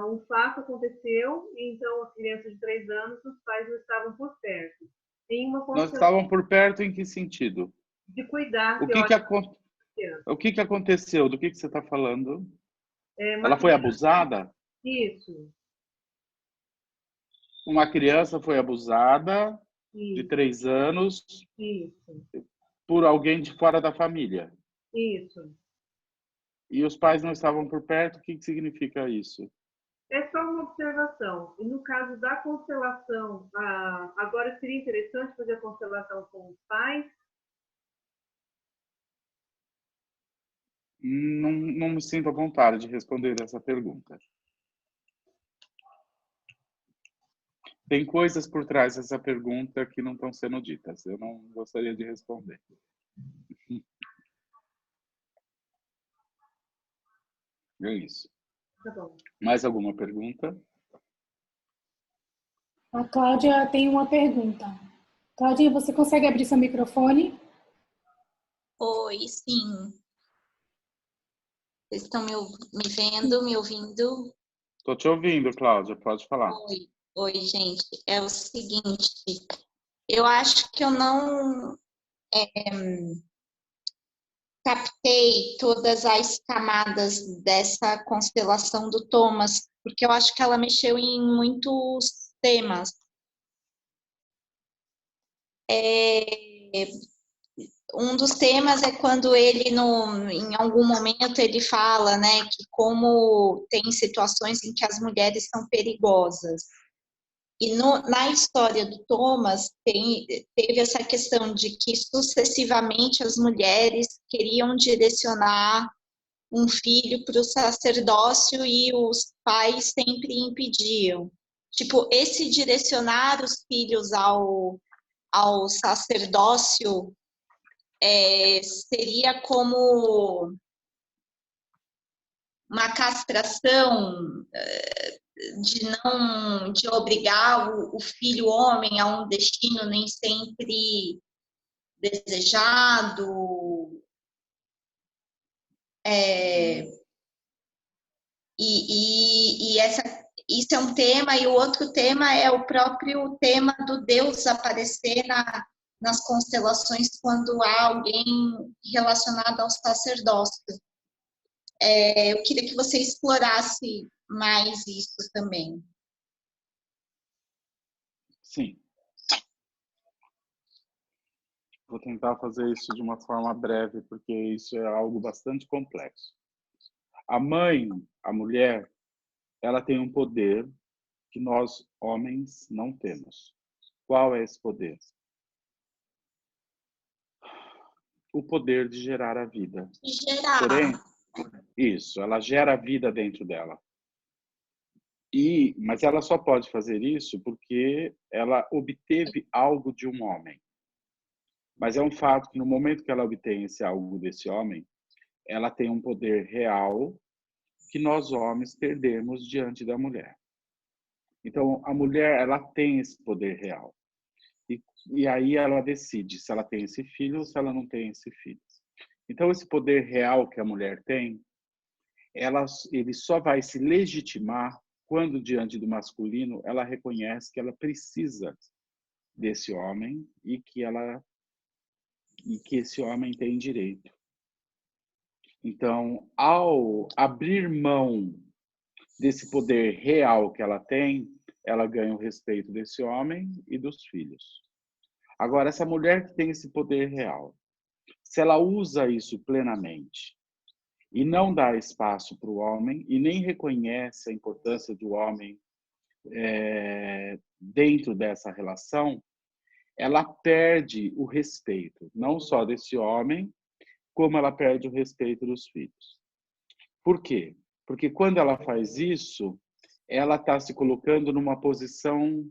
Um fato aconteceu, e então a criança de 3 anos, os pais não estavam por perto. Não estavam por perto em que sentido? De cuidar. O que aconteceu? Do que você está falando? Ela foi abusada? Isso. Uma criança foi abusada de 3 anos por alguém de fora da família. Isso. E os pais não estavam por perto, o que significa isso? É só uma observação. E no caso da constelação, agora seria interessante fazer a constelação com os pais? Não me sinto à vontade de responder essa pergunta. Tem coisas por trás dessa pergunta que não estão sendo ditas. Eu não gostaria de responder. É isso. Tá bom. Mais alguma pergunta? A Cláudia tem uma pergunta. Cláudia, você consegue abrir seu microfone? Oi, sim. Vocês estão me vendo, me ouvindo? Estou te ouvindo, Cláudia. Pode falar. Oi, gente. É o seguinte, eu acho que eu não captei todas as camadas dessa constelação do Thomas, porque eu acho que ela mexeu em muitos temas. Um dos temas é quando ele, em algum momento, ele fala, né, que como tem situações em que as mulheres são perigosas. E na história do Thomas, teve essa questão de que sucessivamente as mulheres queriam direcionar um filho para o sacerdócio e os pais sempre impediam. Tipo, esse direcionar os filhos ao sacerdócio seria como uma castração de obrigar o filho homem a um destino nem sempre desejado. Isso é um tema, e o outro tema é o próprio tema do Deus aparecer nas constelações quando há alguém relacionado ao sacerdócio. Eu queria que você explorasse mais isso também. Sim. Vou tentar fazer isso de uma forma breve, porque isso é algo bastante complexo. A mãe, a mulher, ela tem um poder que nós, homens, não temos. Qual é esse poder? O poder de gerar a vida. Gerar. Porém, isso, ela gera a vida dentro dela. Mas ela só pode fazer isso porque ela obteve algo de um homem. Mas é um fato que no momento que ela obtém esse algo desse homem, ela tem um poder real que nós homens perdemos diante da mulher. Então, a mulher, ela tem esse poder real. E aí ela decide se ela tem esse filho ou se ela não tem esse filho. Então, esse poder real que a mulher tem, ele só vai se legitimar quando, diante do masculino, ela reconhece que ela precisa desse homem e que esse homem tem direito. Então, ao abrir mão desse poder real que ela tem, ela ganha o respeito desse homem e dos filhos. Agora, essa mulher que tem esse poder real, se ela usa isso plenamente e não dá espaço para o homem e nem reconhece a importância do homem dentro dessa relação, ela perde o respeito, não só desse homem, como ela perde o respeito dos filhos. Por quê? Porque quando ela faz isso, ela está se colocando numa posição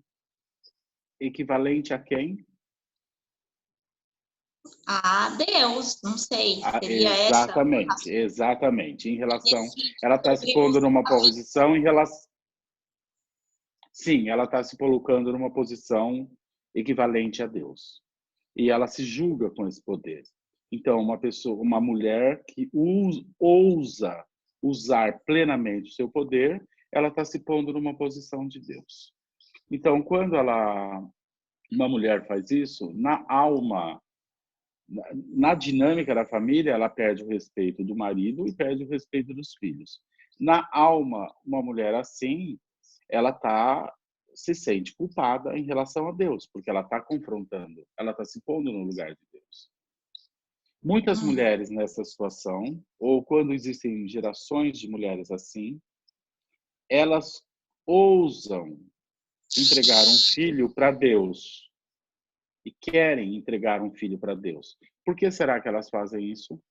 equivalente a quem? A Deus, não sei. Seria Exatamente, exatamente. Em relação, ela está se pondo numa posição em relação. Sim, ela está se colocando numa posição equivalente a Deus. E ela se julga com esse poder. Então, uma mulher que ousa usar plenamente o seu poder, ela está se pondo numa posição de Deus. Então, quando uma mulher faz isso, na alma, na dinâmica da família, ela perde o respeito do marido e perde o respeito dos filhos. Na alma, uma mulher assim, ela se sente culpada em relação a Deus, porque ela está confrontando, ela está se pondo no lugar de Deus. Muitas mulheres nessa situação, ou quando existem gerações de mulheres assim, elas ousam entregar um filho para Deus e querem entregar um filho para Deus. Por que será que elas fazem isso?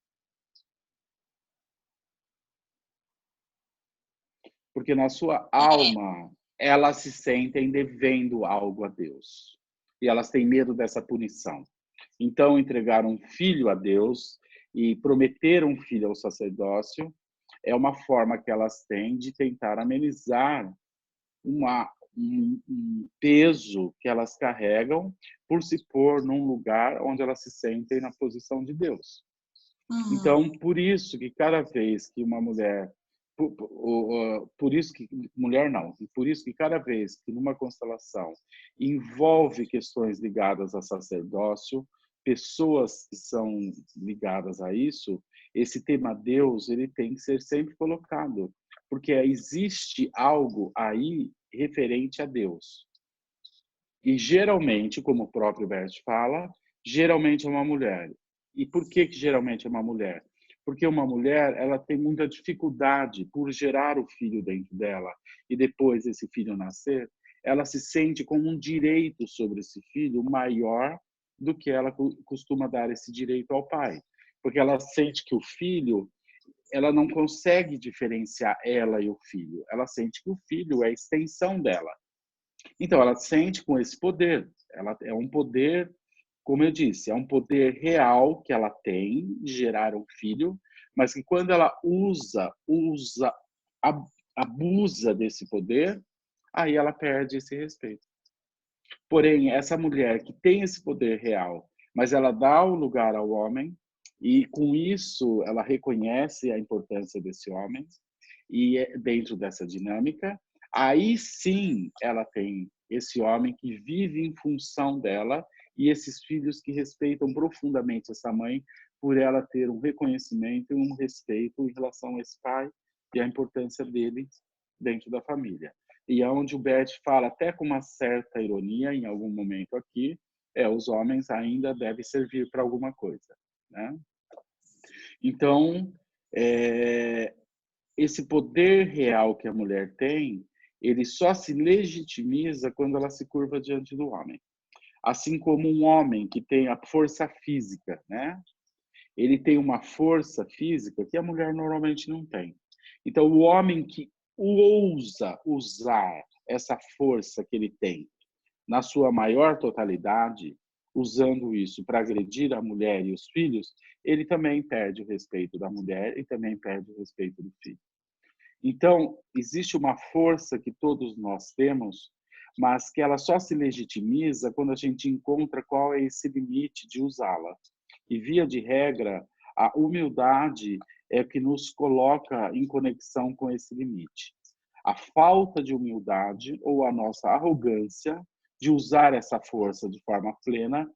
Porque na sua alma, elas se sentem devendo algo a Deus. E elas têm medo dessa punição. Então, entregar um filho a Deus e prometer um filho ao sacerdócio é uma forma que elas têm de tentar amenizar um peso que elas carregam por se pôr num lugar onde elas se sentem na posição de Deus. Então, por isso que cada vez que uma mulher, por isso que mulher não, por isso que cada vez que numa constelação envolve questões ligadas a sacerdócio, pessoas que são ligadas a isso, esse tema Deus, ele tem que ser sempre colocado, porque existe algo aí referente a Deus. E geralmente, como o próprio Bert fala, geralmente é uma mulher. E por que geralmente é uma mulher? Porque uma mulher, ela tem muita dificuldade por gerar o filho dentro dela e depois esse filho nascer, ela se sente com um direito sobre esse filho maior do que ela costuma dar esse direito ao pai. Porque ela sente que o filho, ela não consegue diferenciar ela e o filho. Ela sente que o filho é a extensão dela. Então, ela sente com esse poder. Ela é um poder, como eu disse, é um poder real que ela tem de gerar um filho, mas que quando ela abusa desse poder, aí ela perde esse respeito. Porém, essa mulher que tem esse poder real, mas ela dá o lugar ao homem, e com isso ela reconhece a importância desse homem, e dentro dessa dinâmica, aí sim ela tem esse homem que vive em função dela e esses filhos que respeitam profundamente essa mãe por ela ter um reconhecimento e um respeito em relação a esse pai e a importância dele dentro da família. e onde o Bert fala até com uma certa ironia em algum momento aqui, os homens ainda devem servir para alguma coisa, né? Então, esse poder real que a mulher tem, ele só se legitimiza quando ela se curva diante do homem. Assim como um homem que tem a força física, né? Ele tem uma força física que a mulher normalmente não tem. Então, o homem que ousa usar essa força que ele tem na sua maior totalidade, usando isso para agredir a mulher e os filhos, ele também perde o respeito da mulher e também perde o respeito do filho. Então, existe uma força que todos nós temos, mas que ela só se legitimiza quando a gente encontra qual é esse limite de usá-la. E, via de regra, a humildade é que nos coloca em conexão com esse limite. A falta de humildade ou a nossa arrogância de usar essa força de forma plena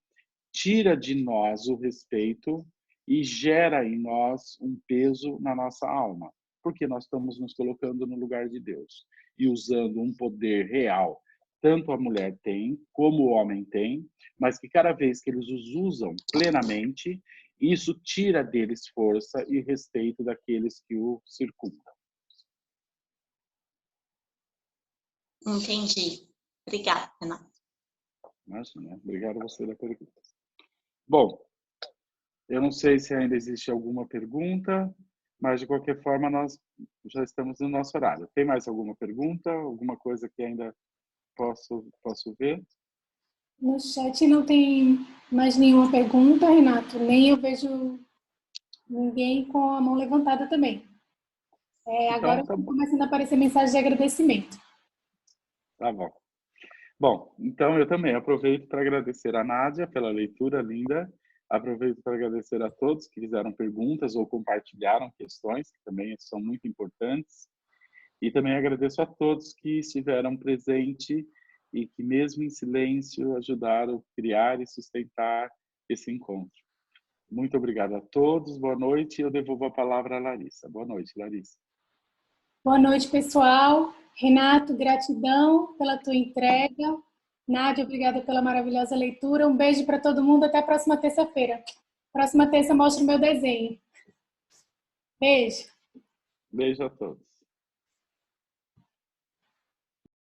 tira de nós o respeito e gera em nós um peso na nossa alma, porque nós estamos nos colocando no lugar de Deus e usando um poder real, tanto a mulher tem como o homem tem, mas que cada vez que eles os usam plenamente, isso tira deles força e respeito daqueles que o circundam. Entendi. Obrigada, Renato. Imagina, obrigado a você da pergunta. Bom, eu não sei se ainda existe alguma pergunta, mas de qualquer forma nós já estamos no nosso horário. Tem mais alguma pergunta? Alguma coisa que ainda posso ver? No chat não tem mais nenhuma pergunta, Renato, nem eu vejo ninguém com a mão levantada também. Agora Então, tá bom. começando a aparecer mensagem de agradecimento. Tá bom. Bom, então eu também aproveito para agradecer a Nádia pela leitura linda, aproveito para agradecer a todos que fizeram perguntas ou compartilharam questões, que também são muito importantes, e também agradeço a todos que estiveram presentes e que mesmo em silêncio ajudaram a criar e sustentar esse encontro. Muito obrigado a todos, boa noite, e eu devolvo a palavra à Larissa. Boa noite, Larissa. Boa noite, pessoal. Renato, gratidão pela tua entrega. Nádia, obrigada pela maravilhosa leitura. Um beijo para todo mundo. Até a próxima terça-feira. Próxima terça mostro o meu desenho. Beijo. Beijo a todos.